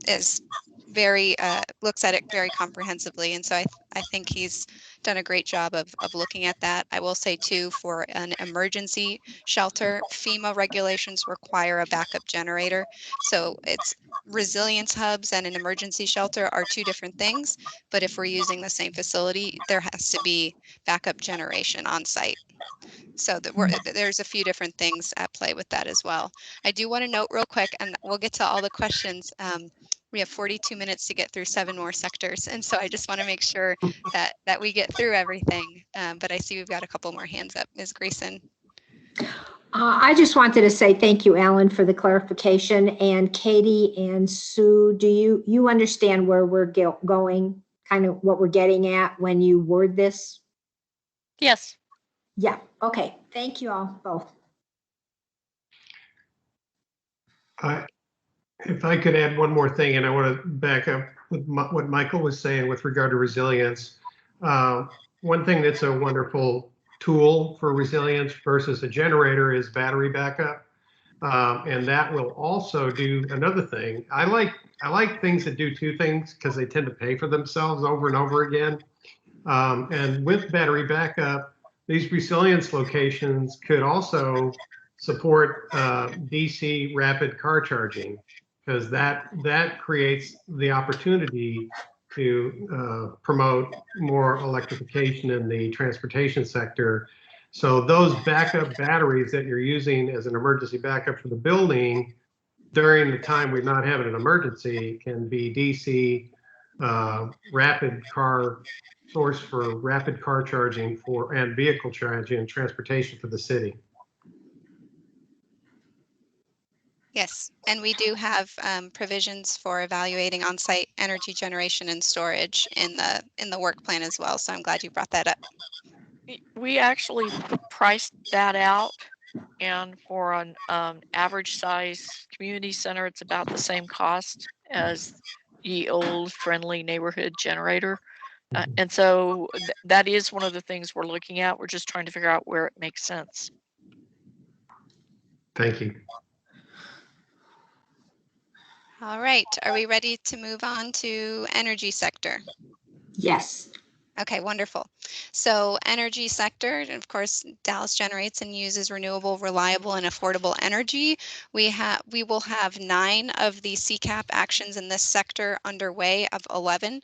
is very looks at it very comprehensively, and so I think he's done a great job of looking at that. I will say too, for an emergency shelter, FEMA regulations require a backup generator, so it's resilience hubs and an emergency shelter are two different things, but if we're using the same facility, there has to be backup generation on site. So there's a few different things at play with that as well. I do want to note real quick, and we'll get to all the questions. We have 42 minutes to get through 7 more sectors, and so I just want to make sure that we get through everything. But I see we've got a couple more hands up. Ms. Grayson. I just wanted to say thank you, Alan, for the clarification. And Katie and Sue, do you understand where we're going, kind of what we're getting at when you word this? Yes. Yeah, okay. Thank you all both. If I could add one more thing, and I want to back up with what Michael was saying with regard to resilience. One thing that's a wonderful tool for resilience versus a generator is battery backup. And that will also do another thing. I like things that do two things because they tend to pay for themselves over and over again. And with battery backup, these resilience locations could also support DC rapid car charging, because that creates the opportunity to promote more electrification in the transportation sector. So those backup batteries that you're using as an emergency backup for the building during the time we're not having an emergency can be DC rapid car source for rapid car charging and vehicle charging and transportation for the city. Yes, and we do have provisions for evaluating on-site energy generation and storage in the work plan as well. So I'm glad you brought that up. We actually priced that out, and for an average size community center, it's about the same cost as the old friendly neighborhood generator. And so that is one of the things we're looking at. We're just trying to figure out where it makes sense. Thank you. All right, are we ready to move on to energy sector? Yes. Okay, wonderful. So energy sector, of course, Dallas generates and uses renewable, reliable, and affordable energy. We will have 9 of the CCAP actions in this sector underway of 11.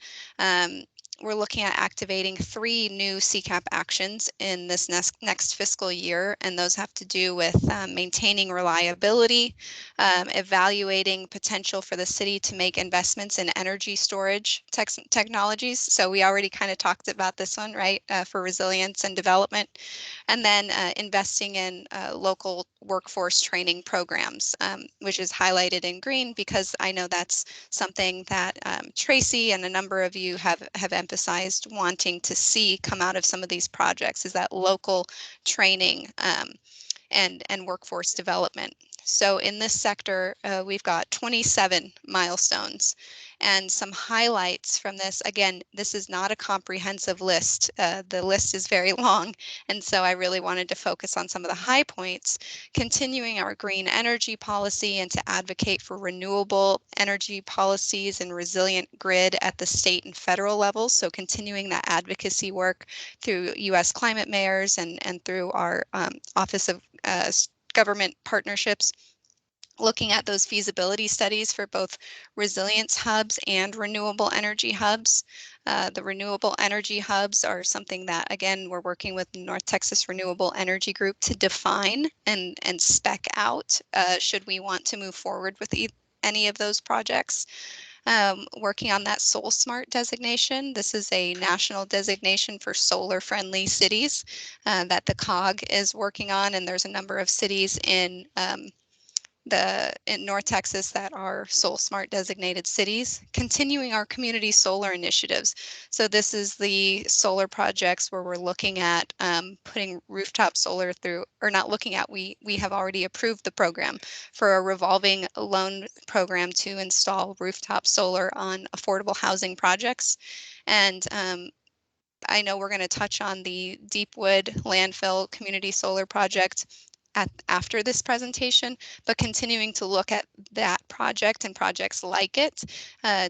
We're looking at activating 3 new CCAP actions in this next fiscal year, and those have to do with maintaining reliability, evaluating potential for the city to make investments in energy storage technologies. So we already kind of talked about this one, right, for resilience and development, and then investing in local workforce training programs, which is highlighted in green because I know that's something that Tracy and a number of you have emphasized wanting to see come out of some of these projects, is that local training and workforce development. So in this sector, we've got 27 milestones and some highlights from this. Again, this is not a comprehensive list. The list is very long, and so I really wanted to focus on some of the high points. Continuing our green energy policy and to advocate for renewable energy policies and resilient grid at the state and federal levels. So continuing that advocacy work through U.S. climate mayors and through our Office of Government Partnerships, looking at those feasibility studies for both resilience hubs and renewable energy hubs. The renewable energy hubs are something that, again, we're working with North Texas Renewable Energy Group to define and spec out should we want to move forward with any of those projects. Working on that Soul Smart designation. This is a national designation for solar friendly cities that the COG is working on, and there's a number of cities in North Texas that are Soul Smart designated cities. Continuing our community solar initiatives. So this is the solar projects where we're looking at putting rooftop solar through, or not looking at, we have already approved the program for a revolving loan program to install rooftop solar on affordable housing projects. And I know we're going to touch on the Deepwood landfill community solar project after this presentation, but continuing to look at that project and projects like it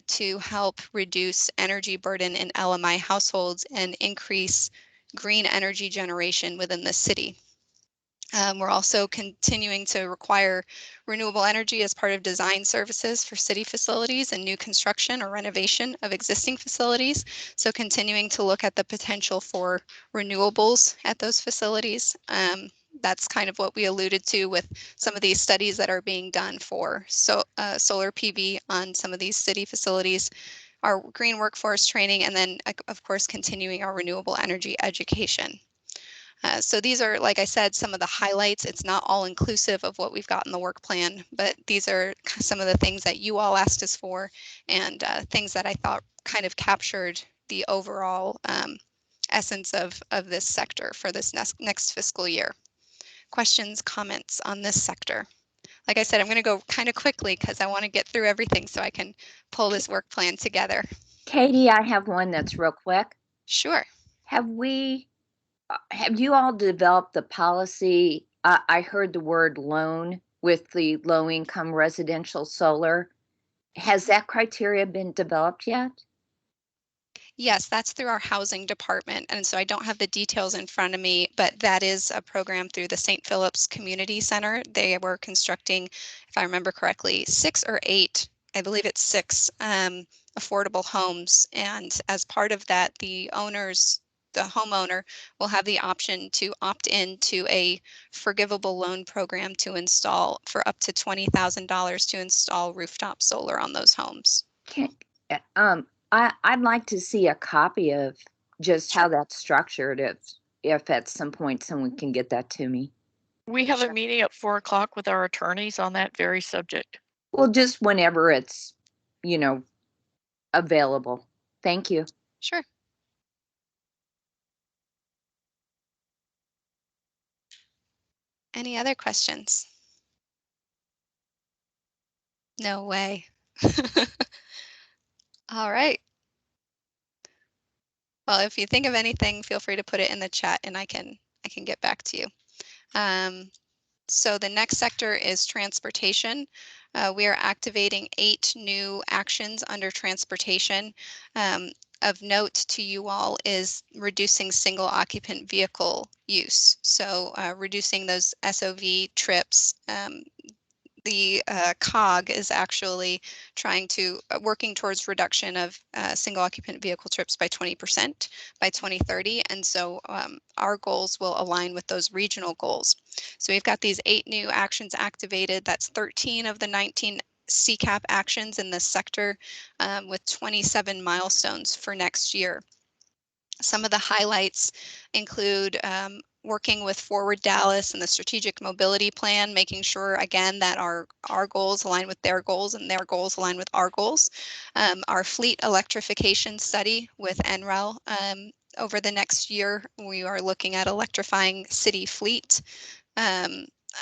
to help reduce energy burden in LMI households and increase green energy generation within the city. We're also continuing to require renewable energy as part of design services for city facilities and new construction or renovation of existing facilities. So continuing to look at the potential for renewables at those facilities. That's kind of what we alluded to with some of these studies that are being done for solar PV on some of these city facilities, our green workforce training, and then of course continuing our renewable energy education. So these are, like I said, some of the highlights. It's not all inclusive of what we've got in the work plan, but these are some of the things that you all asked us for, and things that I thought kind of captured the overall essence of this sector for this next fiscal year. Questions, comments on this sector? Like I said, I'm going to go kind of quickly because I want to get through everything so I can pull this work plan together. Katie, I have one that's real quick. Sure. Have you all developed the policy? I heard the word loan with the low income residential solar. Has that criteria been developed yet? Yes, that's through our housing department. And so I don't have the details in front of me, but that is a program through the St. Philip's Community Center. They were constructing, if I remember correctly, 6 or 8, I believe it's 6 affordable homes. And as part of that, the homeowner will have the option to opt into a forgivable loan program to install for up to $20,000 to install rooftop solar on those homes. I'd like to see a copy of just how that's structured, if at some point someone can get that to me. We have Sure. a meeting at 4 o'clock with our attorneys on that very subject. Well, just whenever it's, available. Thank you. Sure. Any other questions? No way. All right. Well, if you think of anything, feel free to put it in the chat and I can get back to you. So the next sector is transportation. We are activating 8 new actions under transportation. Of note to you all is reducing single occupant vehicle use. So reducing those SOV trips. The COG is actually working towards reduction of single occupant vehicle trips by 20% by 2030. And so our goals will align with those regional goals. So we've got these 8 new actions activated. That's 13 of the 19 CCAP actions in this sector, with 27 milestones for next year. Some of the highlights include working with Forward Dallas and the strategic mobility plan, making sure again that our goals align with their goals and their goals align with our goals. Our fleet electrification study with NREL. Over the next year, we are looking at electrifying city fleet.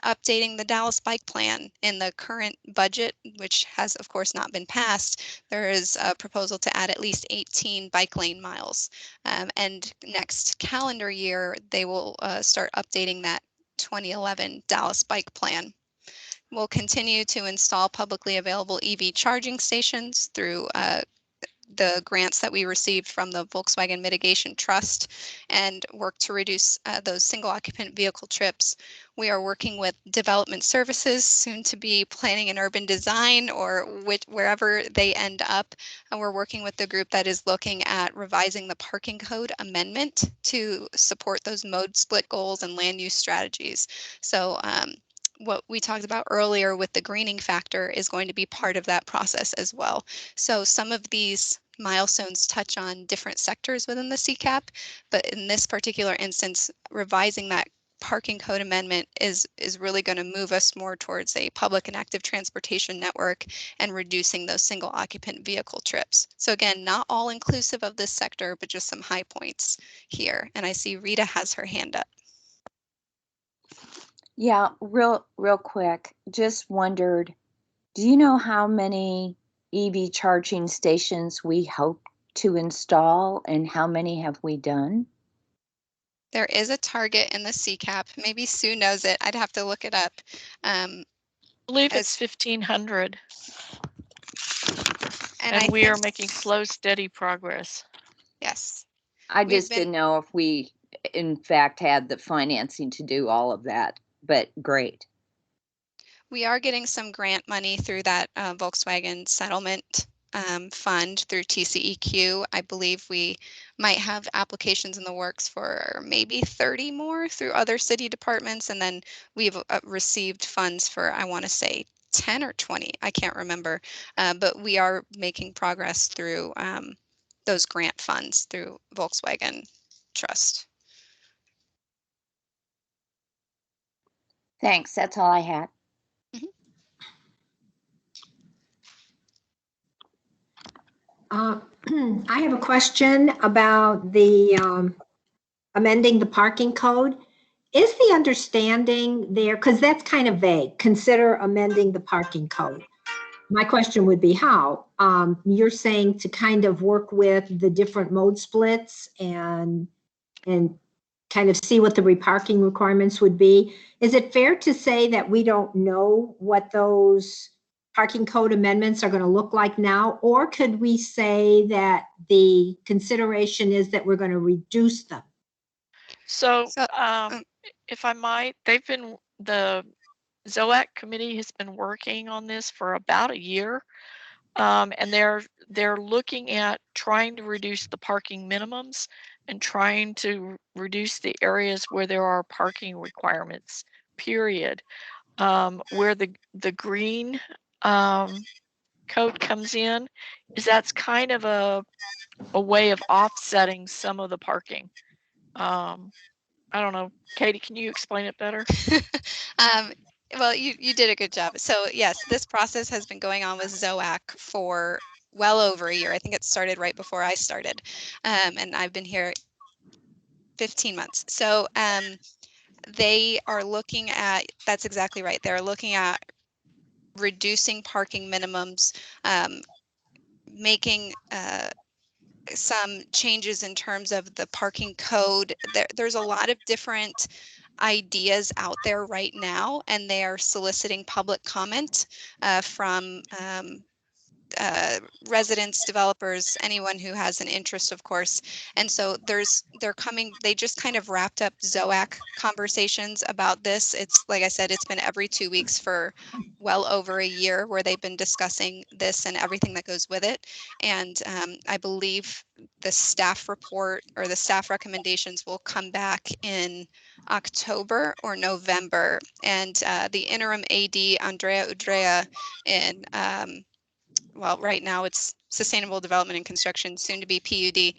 Updating the Dallas bike plan in the current budget, which has of course not been passed. There is a proposal to add at least 18 bike lane miles. And next calendar year, they will start updating that 2011 Dallas bike plan. We'll continue to install publicly available EV charging stations through the grants that we received from the Volkswagen Mitigation Trust and work to reduce those single occupant vehicle trips. We are working with development services, soon to be planning and urban design, or wherever they end up. And we're working with the group that is looking at revising the parking code amendment to support those mode split goals and land use strategies. So what we talked about earlier with the greening factor is going to be part of that process as well. So some of these milestones touch on different sectors within the CCAP, but in this particular instance, revising that parking code amendment is really going to move us more towards a public and active transportation network and reducing those single occupant vehicle trips. So again, not all inclusive of this sector, but just some high points here. And I see Rita has her hand up. Yeah, real quick. Just wondered, do you know how many EV charging stations we hope to install and how many have we done? There is a target in the CCAP. Maybe Sue knows it. I'd have to look it up. I believe it's 1,500. And we are making slow, steady progress. Yes. I just didn't know if we, in fact, had the financing to do all of that, but great. We are getting some grant money through that Volkswagen settlement fund through TCEQ. I believe we might have applications in the works for maybe 30 more through other city departments. And then we've received funds for, I want to say, 10 or 20. I can't remember. But we are making progress through those grant funds through Volkswagen Trust. Thanks. That's all I had. I have a question about the amending the parking code. Is the understanding there, because that's kind of vague, consider amending the parking code. My question would be how? You're saying to kind of work with the different mode splits and kind of see what the reparking requirements would be. Is it fair to say that we don't know what those parking code amendments are going to look like now? Or could we say that the consideration is that we're going to reduce them? So, if I might, the ZOAC committee has been working on this for about a year. And they're looking at trying to reduce the parking minimums and trying to reduce the areas where there are parking requirements, period. Where the green code comes in is that's kind of a way of offsetting some of the parking. I don't know, Katie, can you explain it better? Well, you did a good job. So yes, this process has been going on with ZOAC for well over a year. I think it started right before I started, and I've been here 15 months. So they are looking at, that's exactly right. They're looking at reducing parking minimums, making some changes in terms of the parking code. There's a lot of different ideas out there right now, and they are soliciting public comment from residents, developers, anyone who has an interest, of course. And so they just kind of wrapped up ZOAC conversations about this. It's like I said, it's been every 2 weeks for well over a year where they've been discussing this and everything that goes with it. And I believe the staff report or the staff recommendations will come back in October or November. And the interim AD, Andrea Udrea, in well, right now it's Sustainable Development and Construction, soon to be PUD,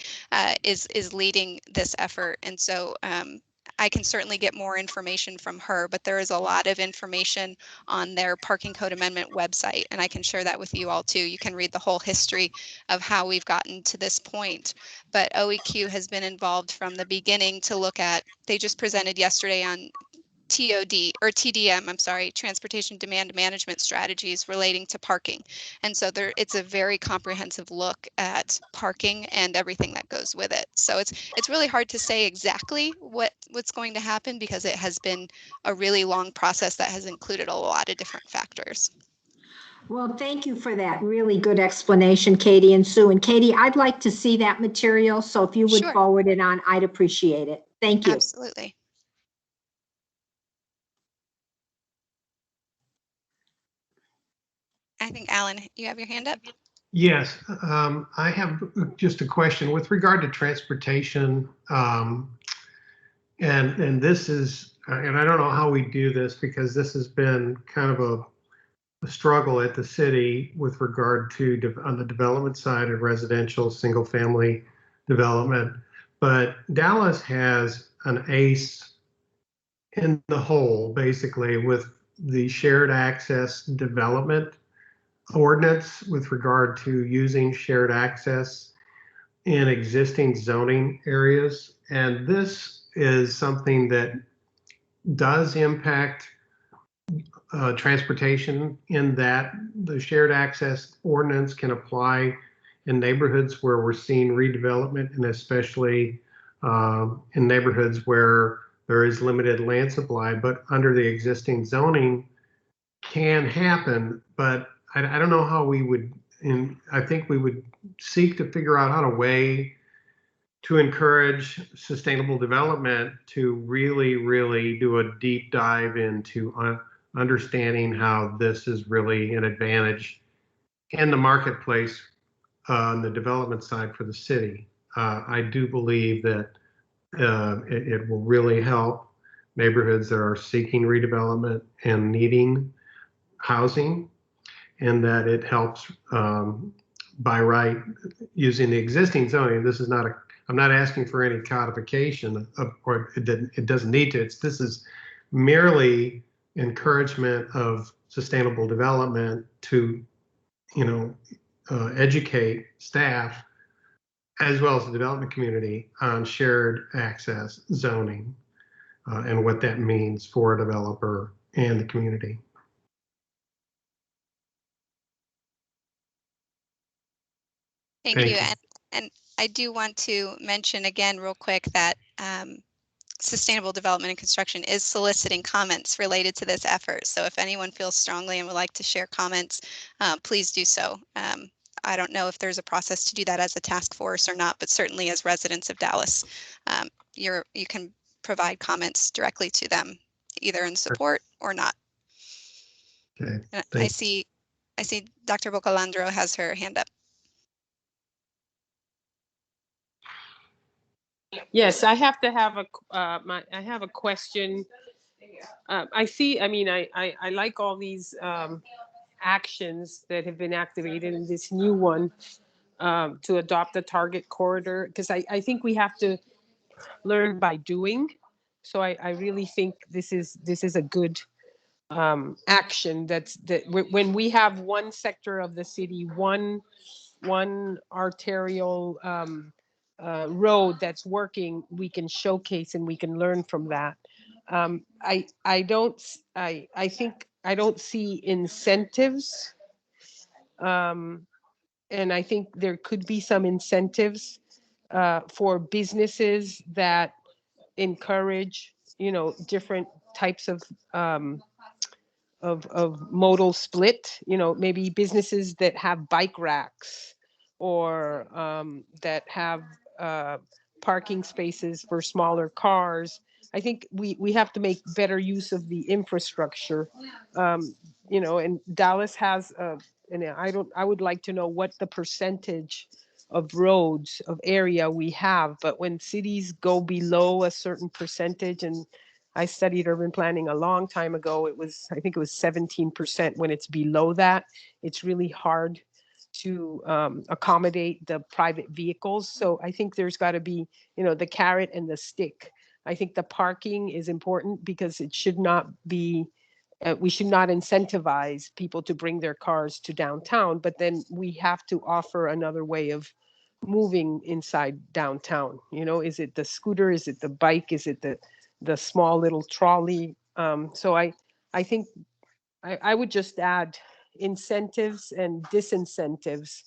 is leading this effort. And so I can certainly get more information from her, but there is a lot of information on their parking code amendment website, and I can share that with you all too. You can read the whole history of how we've gotten to this point. But OEQ has been involved from the beginning to look at, they just presented yesterday on TDM, I'm sorry, Transportation Demand Management Strategies relating to parking. And so it's a very comprehensive look at parking and everything that goes with it. So it's really hard to say exactly what's going to happen because it has been a really long process that has included a lot of different factors. Well, thank you for that really good explanation, Katie and Sue. And Katie, I'd like to see that material. So if you would Sure. forward it on, I'd appreciate it. Thank you. Absolutely. I think, Alan, you have your hand up? Yes, I have just a question with regard to transportation. And this is, and I don't know how we do this because this has been kind of a struggle at the city with regard to on the development side of residential single family development. But Dallas has an ace in the hole, basically, with the shared access development ordinance with regard to using shared access in existing zoning areas. And this is something that does impact transportation in that the shared access ordinance can apply in neighborhoods where we're seeing redevelopment, and especially in neighborhoods where there is limited land supply, but under the existing zoning can happen. But I don't know how we would, and I think we would seek to figure out how to way to encourage sustainable development to really, really do a deep dive into understanding how this is really an advantage in the marketplace on the development side for the city. I do believe that it will really help neighborhoods that are seeking redevelopment and needing housing, and that it helps by right using the existing zoning. This is not I'm not asking for any codification or it doesn't need to. This is merely encouragement of sustainable development to, educate staff as well as the development community on shared access zoning and what that means for a developer and the community. Thank you. And I do want to mention again real quick that Sustainable Development and Construction is soliciting comments related to this effort. So if anyone feels strongly and would like to share comments, please do so. I don't know if there's a process to do that as a task force or not, but certainly as residents of Dallas, you can provide comments directly to them, either in support or not. Okay, and I see Dr. Bocalandro has her hand up. Yes, I have to have I have a question. I like all these actions that have been activated in this new one to adopt the target corridor, because I think we have to learn by doing. So I really think this is a good action that when we have one sector of the city, one arterial road that's working, we can showcase and we can learn from that. I think I don't see incentives, and I think there could be some incentives for businesses that encourage, different types of modal split. Maybe businesses that have bike racks or that have parking spaces for smaller cars. I think we have to make better use of the infrastructure. And Dallas has and I would like to know what the percentage of roads of area we have, but when cities go below a certain percentage, and I studied urban planning a long time ago, I think it was 17%. When it's below that, it's really hard to accommodate the private vehicles. So I think there's got to be, the carrot and the stick. I think the parking is important because it should not be, we should not incentivize people to bring their cars to downtown, but then we have to offer another way of moving inside downtown. Is it the scooter? Is it the bike? Is it the small little trolley? So I think I would just add incentives and disincentives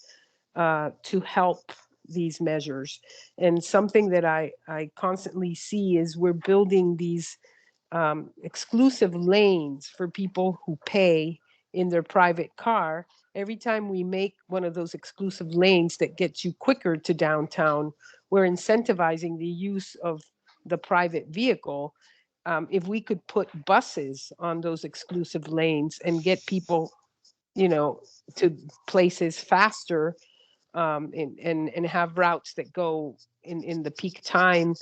to help these measures. And something that I constantly see is we're building these exclusive lanes for people who pay in their private car. Every time we make one of those exclusive lanes that gets you quicker to downtown, we're incentivizing the use of the private vehicle. If we could put buses on those exclusive lanes and get people, to places faster, and have routes that go in the peak time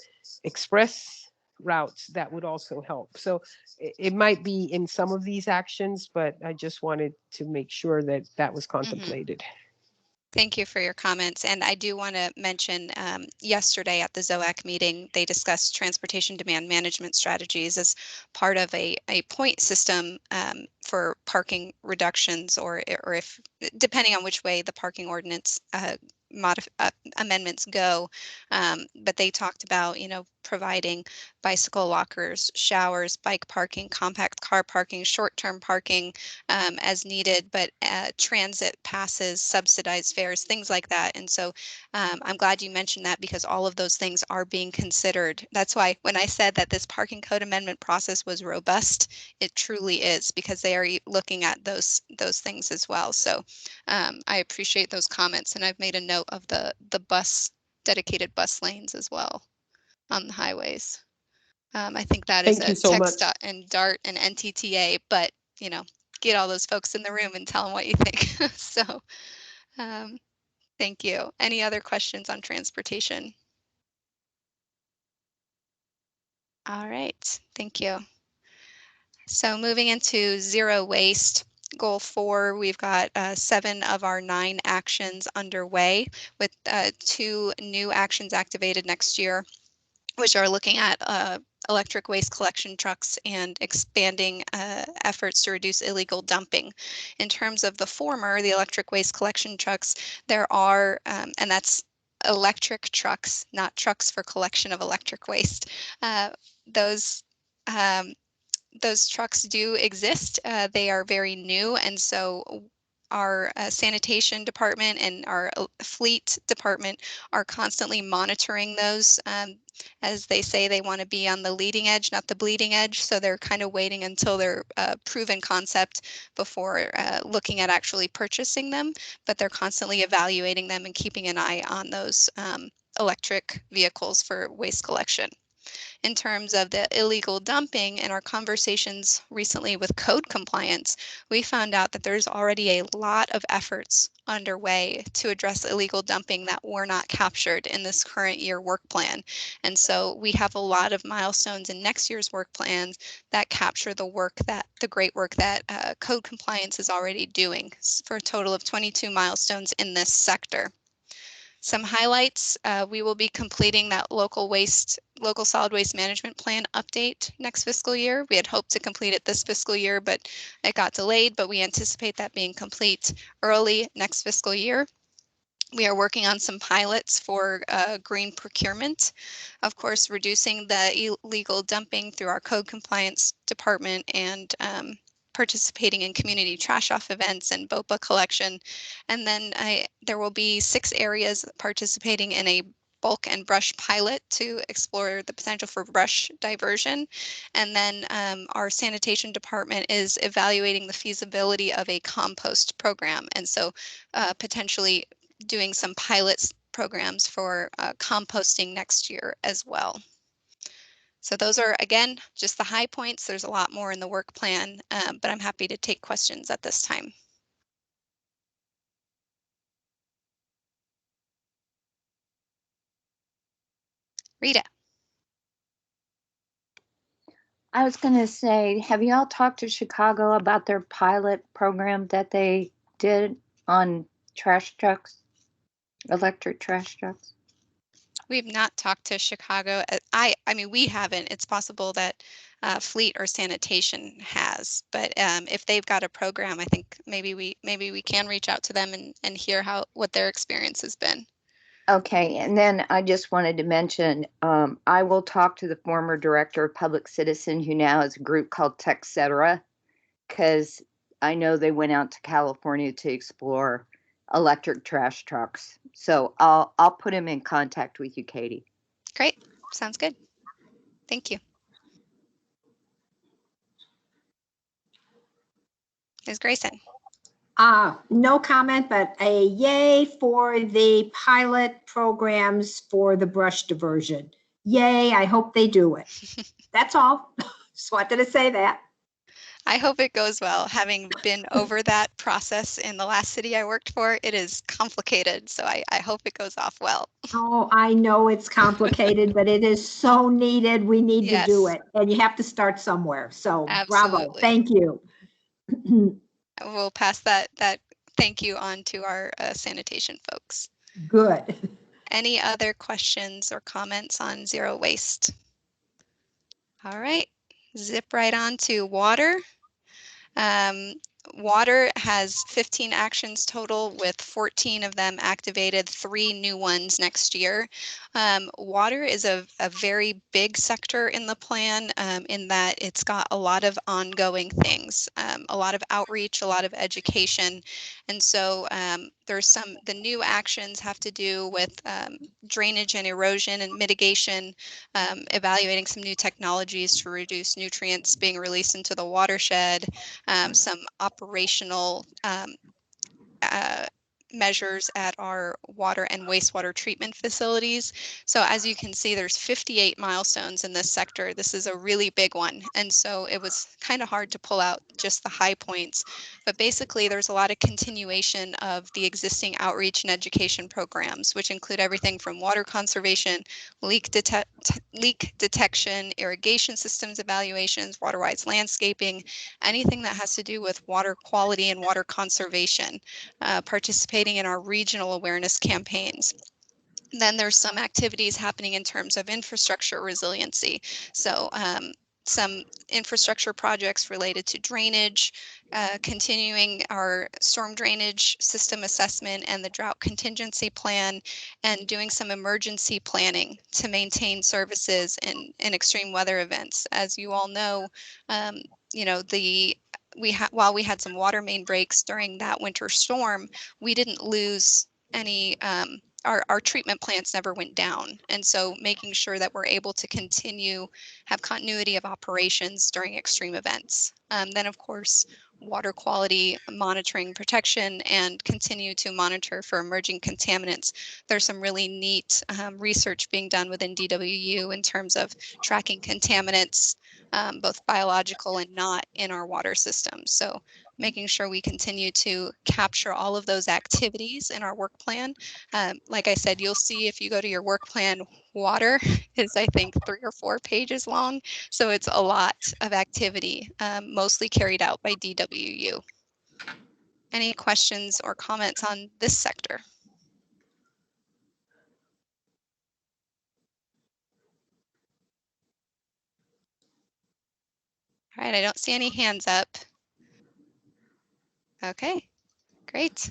express routes, that would also help. So it might be in some of these actions, but I just wanted to make sure that was contemplated. Thank you for your comments. And I do want to mention yesterday at the ZOAC meeting, they discussed transportation demand management strategies as part of a point system for parking reductions, or if, depending on which way the parking ordinance amendments go. But they talked about, providing bicycle lockers, showers, bike parking, compact car parking, short-term parking as needed, but transit passes, subsidized fares, things like that. And so I'm glad you mentioned that, because all of those things are being considered. That's why when I said that this parking code amendment process was robust, it truly is, because they are looking at those things as well. So I appreciate those comments, and I've made a note of the dedicated bus lanes as well on the highways. I think that is a TxDOT and DART and NTTA, but get all those folks in the room and tell them what you think. So thank you. Any other questions on transportation? All right, thank you. So moving into zero waste. Goal 4, we've got 7 of our 9 actions underway, with 2 new actions activated next year, which are looking at electric waste collection trucks and expanding efforts to reduce illegal dumping. In terms of the former, the electric waste collection trucks, there are, and that's electric trucks, not trucks for collection of electric waste. Those trucks do exist. They are very new, and so our sanitation department and our fleet department are constantly monitoring those. As they say, they want to be on the leading edge, not the bleeding edge. So they're kind of waiting until they're proven concept before looking at actually purchasing them. But they're constantly evaluating them and keeping an eye on those electric vehicles for waste collection. In terms of the illegal dumping, in our conversations recently with code compliance, we found out that there's already a lot of efforts underway to address illegal dumping that were not captured in this current year work plan. And so we have a lot of milestones in next year's work plans that capture the great work that code compliance is already doing, for a total of 22 milestones in this sector. Some highlights, we will be completing that local solid waste management plan update next fiscal year. We had hoped to complete it this fiscal year, but it got delayed, but we anticipate that being complete early next fiscal year. We are working on some pilots for green procurement. Of course, reducing the illegal dumping through our code compliance department and participating in community trash off events and BOPA collection. And then there will be 6 areas participating in a bulk and brush pilot to explore the potential for brush diversion. And then our sanitation department is evaluating the feasibility of a compost program. And so potentially doing some pilot programs for composting next year as well. So those are, again, just the high points. There's a lot more in the work plan, but I'm happy to take questions at this time. Rita. I was going to say, have you all talked to Chicago about their pilot program that they did on trash trucks, electric trash trucks? We've not talked to Chicago. I mean, we haven't. It's possible that Fleet or Sanitation has, but if they've got a program, I think maybe we can reach out to them and hear what their experience has been. Okay, and then I just wanted to mention, I will talk to the former director of Public Citizen, who now has a group called TechCetera, because I know they went out to California to explore electric trash trucks. So I'll put him in contact with you, Katie. Great, sounds good. Thank you. Ms. Grayson. No comment, but a yay for the pilot programs for the brush diversion. Yay, I hope they do it. That's all. Just wanted to say that. I hope it goes well. Having been over that process in the last city I worked for, it is complicated. So I hope it goes off well. Oh, I know it's complicated, but it is so needed. We need to do it. And you have to start somewhere. So absolutely. Bravo. Thank you. We'll pass that thank you on to our sanitation folks. Good. Any other questions or comments on zero waste? All right, zip right on to water. Water has 15 actions total, with 14 of them activated, 3 new ones next year. Water is a very big sector in the plan, in that it's got a lot of ongoing things, a lot of outreach, a lot of education. And so the new actions have to do with drainage and erosion and mitigation, evaluating some new technologies to reduce nutrients being released into the watershed, some operational measures at our water and wastewater treatment facilities. So as you can see, there's 58 milestones in this sector. This is a really big one. And so it was kind of hard to pull out just the high points. But basically, there's a lot of continuation of the existing outreach and education programs, which include everything from water conservation, leak detection, irrigation systems evaluations, water-wise landscaping, anything that has to do with water quality and water conservation, participating in our regional awareness campaigns. Then there's some activities happening in terms of infrastructure resiliency. So some infrastructure projects related to drainage, continuing our storm drainage system assessment and the drought contingency plan, and doing some emergency planning to maintain services in extreme weather events. As you all know, you know, while we had some water main breaks during that winter storm, we didn't lose any our treatment plants never went down. And so making sure that we're able to have continuity of operations during extreme events. Then of course, water quality monitoring protection and continue to monitor for emerging contaminants. There's some really neat research being done within DWU in terms of tracking contaminants, both biological and not in our water systems. So making sure we continue to capture all of those activities in our work plan. Like I said, you'll see if you go to your work plan, water is I think 3 or 4 pages long. So it's a lot of activity, mostly carried out by DWU. Any questions or comments on this sector? All right, I don't see any hands up. Okay, great.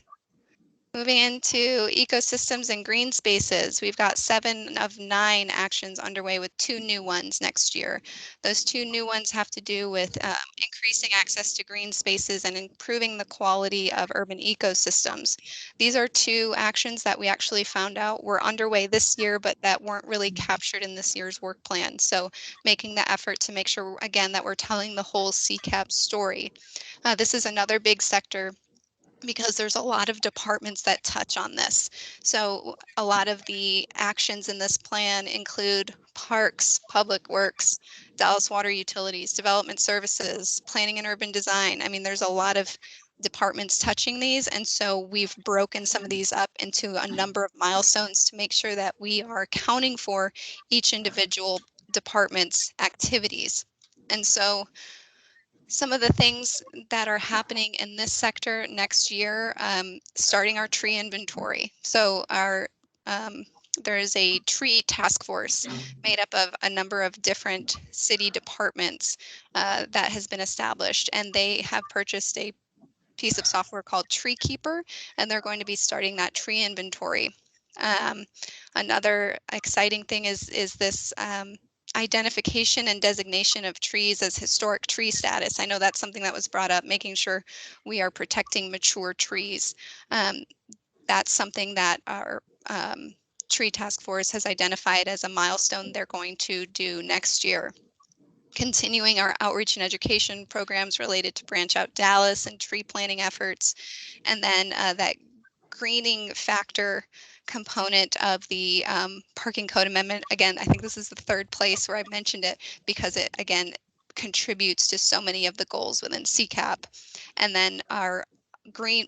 Moving into ecosystems and green spaces, we've got 7 of 9 actions underway with 2 new ones next year. Those 2 new ones have to do with increasing access to green spaces and improving the quality of urban ecosystems. These are 2 actions that we actually found out were underway this year, but that weren't really captured in this year's work plan. So making the effort to make sure, again, that we're telling the whole CCAP story. This is another big sector because there's a lot of departments that touch on this. So a lot of the actions in this plan include parks, public works, Dallas Water Utilities, development services, planning and urban design. I mean, there's a lot of departments touching these. And so we've broken some of these up into a number of milestones to make sure that we are accounting for each individual department's activities. And so some of the things that are happening in this sector next year, starting our tree inventory. So there is a tree task force made up of a number of different city departments that has been established, and they have purchased a piece of software called Tree Keeper, and they're going to be starting that tree inventory. Another exciting thing is this identification and designation of trees as historic tree status. I know that's something that was brought up, making sure we are protecting mature trees. That's something that our tree task force has identified as a milestone they're going to do next year. Continuing our outreach and education programs related to Branch Out Dallas and tree planting efforts. And then that greening factor component of the parking code amendment. Again, I think this is the 3rd place where I've mentioned it because it, again, contributes to so many of the goals within CCAP. And then our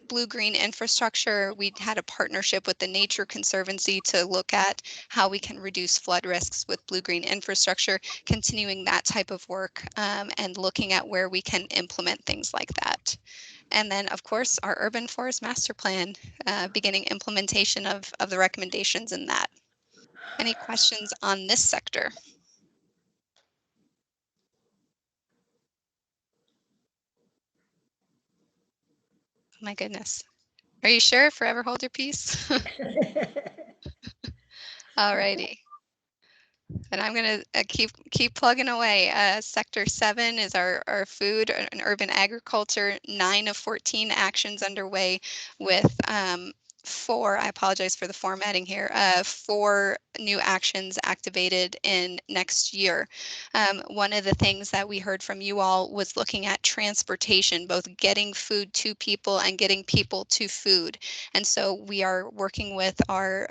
blue-green infrastructure, we had a partnership with the Nature Conservancy to look at how we can reduce flood risks with blue-green infrastructure, continuing that type of work and looking at where we can implement things like that. And then, of course, our urban forest master plan, beginning implementation of the recommendations in that. Any questions on this sector? Oh my goodness. Are you sure? Forever hold your peace? All righty. And I'm going to keep plugging away. Sector 7 is our food and urban agriculture. 9 of 14 actions underway with 4, I apologize for the formatting here, 4 new actions activated in next year. One of the things that we heard from you all was looking at transportation, both getting food to people and getting people to food. And so we are working with our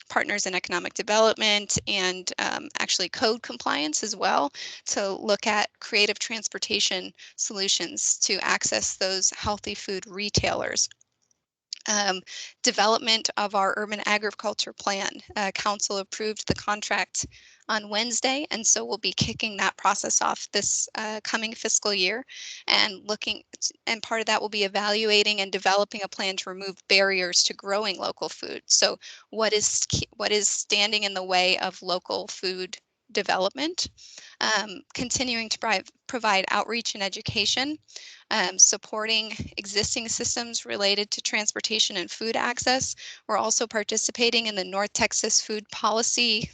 partners in economic development and actually code compliance as well to look at creative transportation solutions to access those healthy food retailers. Development of our urban agriculture plan. Council approved the contract on Wednesday, and so we'll be kicking that process off this coming fiscal year, and part of that will be evaluating and developing a plan to remove barriers to growing local food. So what is standing in the way of local food development? Continuing to provide outreach and education, supporting existing systems related to transportation and food access. We're also participating in the North Texas Food Policy.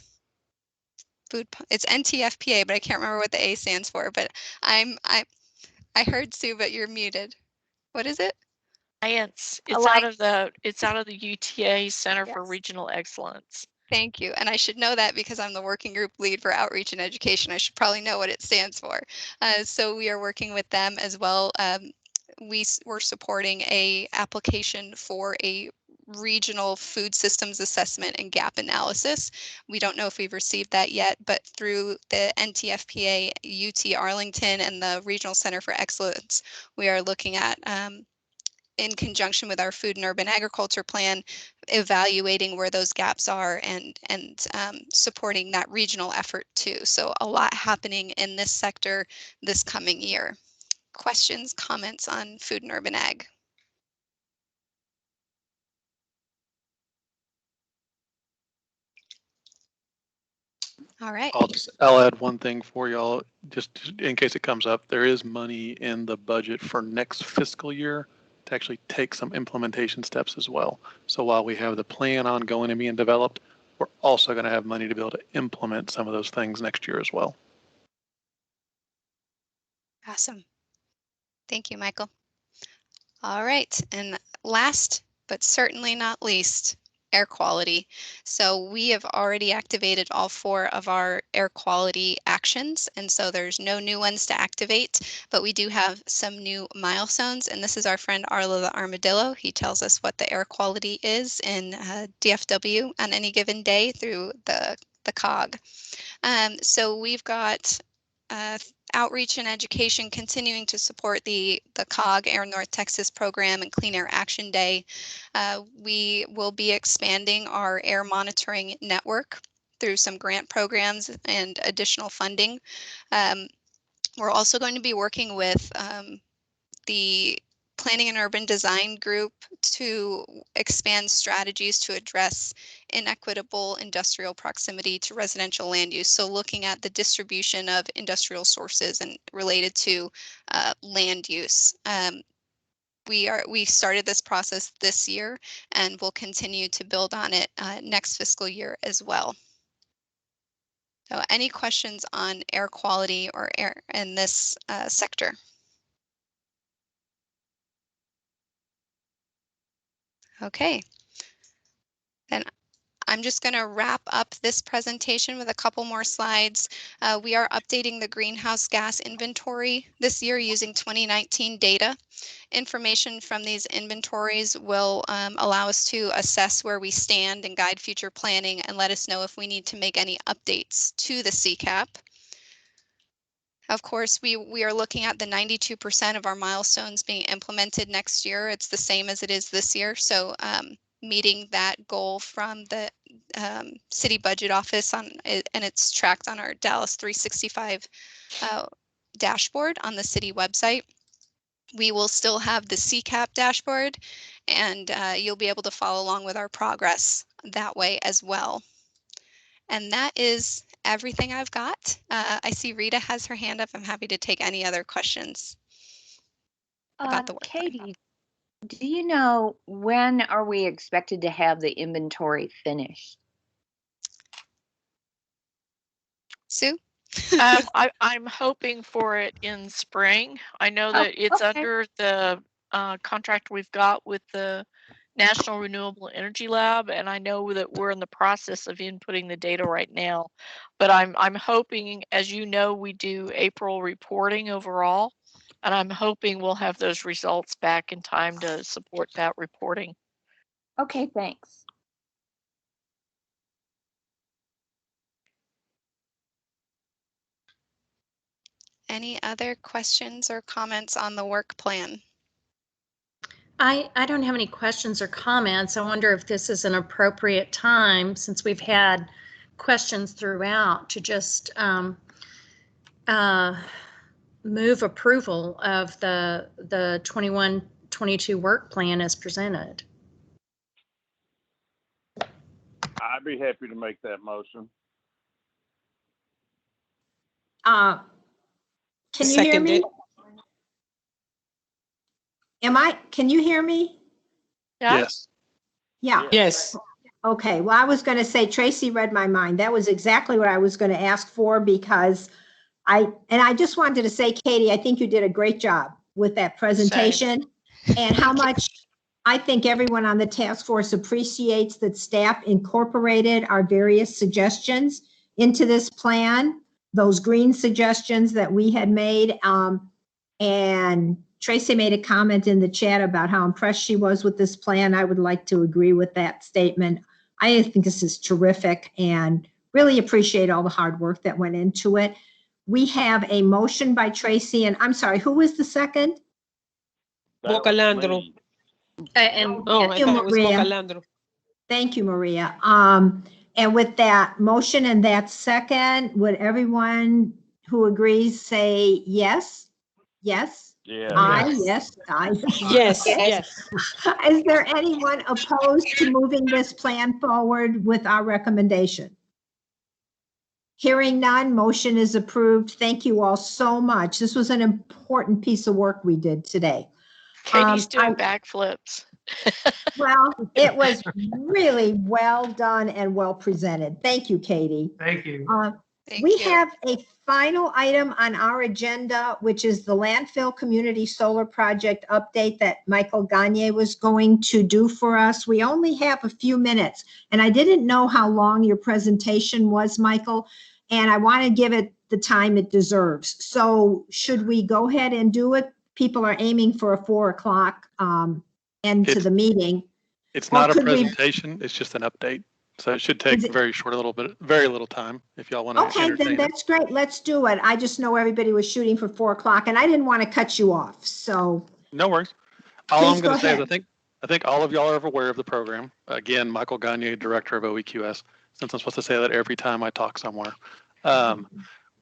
It's NTFPA, but I can't remember what the A stands for. But I heard Sue, but you're muted. What is it? Alliance. Alliance. It's out of the UTA Center for Yes. Regional Excellence. Thank you. And I should know that because I'm the working group lead for outreach and education. I should probably know what it stands for. So we are working with them as well. We're supporting a application for a regional food systems assessment and gap analysis. We don't know if we've received that yet, but through the NTFPA, UT Arlington, and the Regional Center for Excellence, we are looking at in conjunction with our food and urban agriculture plan, evaluating where those gaps are and supporting that regional effort too. So a lot happening in this sector this coming year. Questions, comments on food and urban ag? All right. I'll add one thing for y'all, just in case it comes up. There is money in the budget for next fiscal year to actually take some implementation steps as well. So while we have the plan ongoing and being developed, we're also going to have money to be able to implement some of those things next year as well. Awesome. Thank you, Michael. All right. And last, but certainly not least, air quality. So we have already activated all 4 of our air quality actions, and so there's no new ones to activate, but we do have some new milestones, and this is our friend Arlo the Armadillo. He tells us what the air quality is in DFW on any given day through the COG. So we've got outreach and education continuing to support the COG Air North Texas program and Clean Air Action Day. We will be expanding our air monitoring network through some grant programs and additional funding. We're also going to be working with the Planning and Urban Design Group to expand strategies to address inequitable industrial proximity to residential land use. So looking at the distribution of industrial sources and related to land use. We started this process this year and will continue to build on it next fiscal year as well. So any questions on air quality or air in this sector? Okay, then I'm just going to wrap up this presentation with a couple more slides. We are updating the greenhouse gas inventory this year using 2019 data. Information from these inventories will allow us to assess where we stand and guide future planning and let us know if we need to make any updates to the CCAP. Of course, we are looking at the 92% of our milestones being implemented next year. It's the same as it is this year. So meeting that goal from the city budget office and it's tracked on our Dallas 365 dashboard on the city website. We will still have the CCAP dashboard, and you'll be able to follow along with our progress that way as well. And that is everything I've got. I see Rita has her hand up. I'm happy to take any other questions about the work plan. Katie, do you know when are we expected to have the inventory finished? Sue? I'm hoping for it in spring. I know that it's okay. under the contract we've got with the National Renewable Energy Lab, and I know that we're in the process of inputting the data right now. But I'm hoping, as you know, we do April reporting overall, and I'm hoping we'll have those results back in time to support that reporting. Okay, thanks. Any other questions or comments on the work plan? I don't have any questions or comments. I wonder if this is an appropriate time, since we've had questions throughout to just move approval of the 21-22 work plan as presented. I'd be happy to make that motion. Can you hear me? Can you hear me? Yeah. Yes. Yeah. Yes. Okay, well, I was going to say Tracy read my mind. That was exactly what I was going to ask for because I just wanted to say, Katie, I think you did a great job with that presentation and how much I think everyone on the task force appreciates that staff incorporated our various suggestions into this plan, those green suggestions that we had made. And Tracy made a comment in the chat about how impressed she was with this plan. I would like to agree with that statement. I think this is terrific and really appreciate all the hard work that went into it. We have a motion by Tracy, and I'm sorry, who was the second? Bocalandro. And Oh, I Thank you, thought it was Maria. Bocalandro. Thank you, Maria. And with that motion and that second, would everyone who agrees say yes? Yes? Yeah. Aye, yes, aye. Yes, Okay. yes. Is there anyone opposed to moving this plan forward with our recommendation? Hearing none, motion is approved. Thank you all so much. This was an important piece of work we did today. Katie's doing backflips. Well, it was really well done and well presented. Thank you, Katie. Thank you. We have a final item on our agenda, which is the landfill community solar project update that Michael Gagne was going to do for us. We only have a few minutes, and I didn't know how long your presentation was, Michael, and I want to give it the time it deserves. So should we go ahead and do it? People are aiming for a 4 o'clock end to the meeting. It's Or not a could we- presentation, it's just an update. So it should take Is it- very little time if y'all want to Okay, then entertain it. that's great. Let's do it. I just know everybody was shooting for 4 o'clock and I didn't want to cut you off. So No worries. All Please I'm go going to say is ahead. I think all of y'all are aware of the program. Again, Michael Gagne, Director of OEQS, since I'm supposed to say that every time I talk somewhere.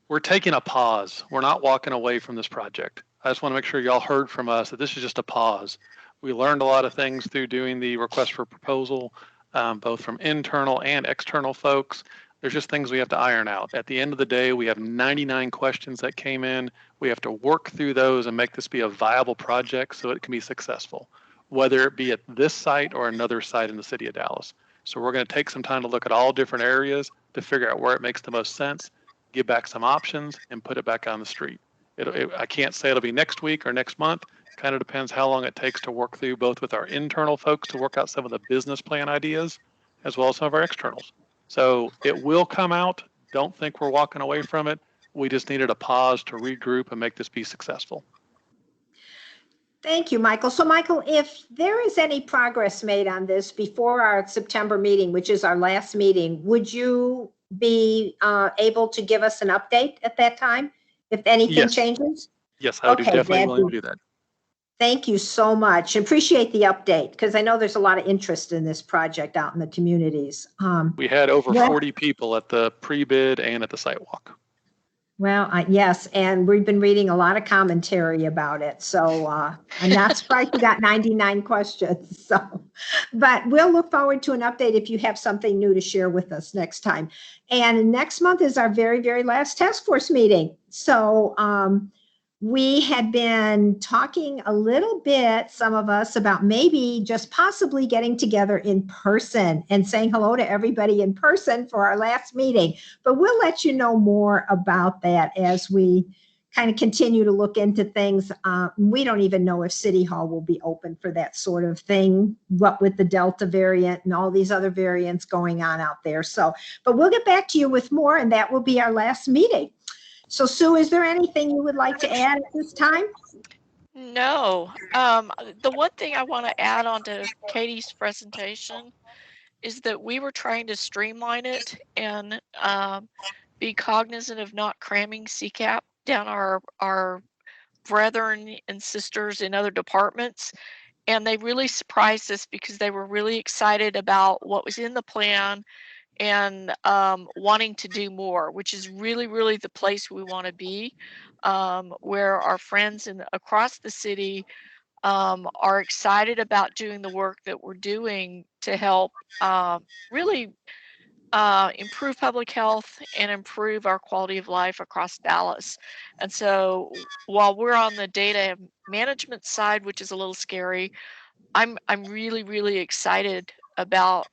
We're taking a pause. We're not walking away from this project. I just want to make sure y'all heard from us that this is just a pause. We learned a lot of things through doing the request for proposal, both from internal and external folks. There's just things we have to iron out. At the end of the day, we have 99 questions that came in. We have to work through those and make this be a viable project so it can be successful, whether it be at this site or another site in the city of Dallas. So we're going to take some time to look at all different areas to figure out where it makes the most sense, give back some options, and put it back on the street. I can't say it'll be next week or next month. Kind of depends how long it takes to work through both with our internal folks to work out some of the business plan ideas, as well as some of our externals. So it will come out. Don't think we're walking away from it. We just needed a pause to regroup and make this be successful. thank you, Michael. So Michael, if there is any progress made on this before our September meeting, which is our last meeting, would you be able to give us an update at that time if anything Yes. changes? Yes, I would be Okay, definitely that'd willing be- to do that. Thank you so much. Appreciate the update because I know there's a lot of interest in this project out in the communities. We had over Well- 40 people at the pre-bid and at the site walk. Well, yes, and we've been reading a lot of commentary about it. So I'm not surprised we got 99 questions. So, but we'll look forward to an update if you have something new to share with us next time. And next month is our very, very last task force meeting. So we had been talking a little bit, some of us, about maybe just possibly getting together in person and saying hello to everybody in person for our last meeting. But we'll let you know more about that as we kind of continue to look into things. We don't even know if City Hall will be open for that sort of thing, what with the Delta variant and all these other variants going on out there. So, but we'll get back to you with more, and that will be our last meeting. So Sue, is there anything you would like to add at this time? No. The one thing I want to add on to Katie's presentation is that we were trying to streamline it and be cognizant of not cramming CCAP down our brethren and sisters in other departments. And they really surprised us because they were really excited about what was in the plan and wanting to do more, which is really, really the place we want to be, where our friends across the city are excited about doing the work that we're doing to help really improve public health and improve our quality of life across Dallas. And so while we're on the data management side, which is a little scary, I'm really, really excited about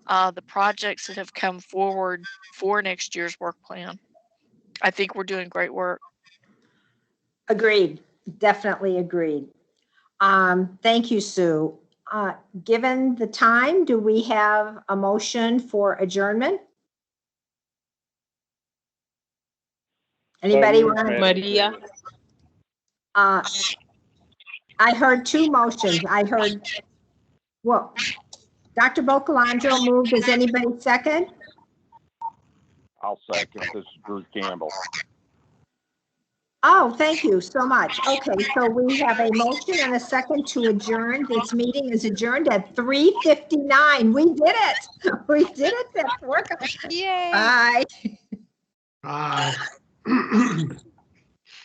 the projects that have come forward for next year's work plan. I think we're doing great work. Agreed, definitely agreed. Thank you, Sue. Given the time, do we have a motion for adjournment? Anybody moved, want to? Maria, I heard two motions. I heard, well, Dr. Bocalandro moved. Does anybody second? I'll second. This is Drew Campbell. Oh, thank you so much. Okay, so we have a motion and a second to adjourn. This meeting is adjourned at 3:59. We did it. We did it at 4. Yay. Bye. Bye.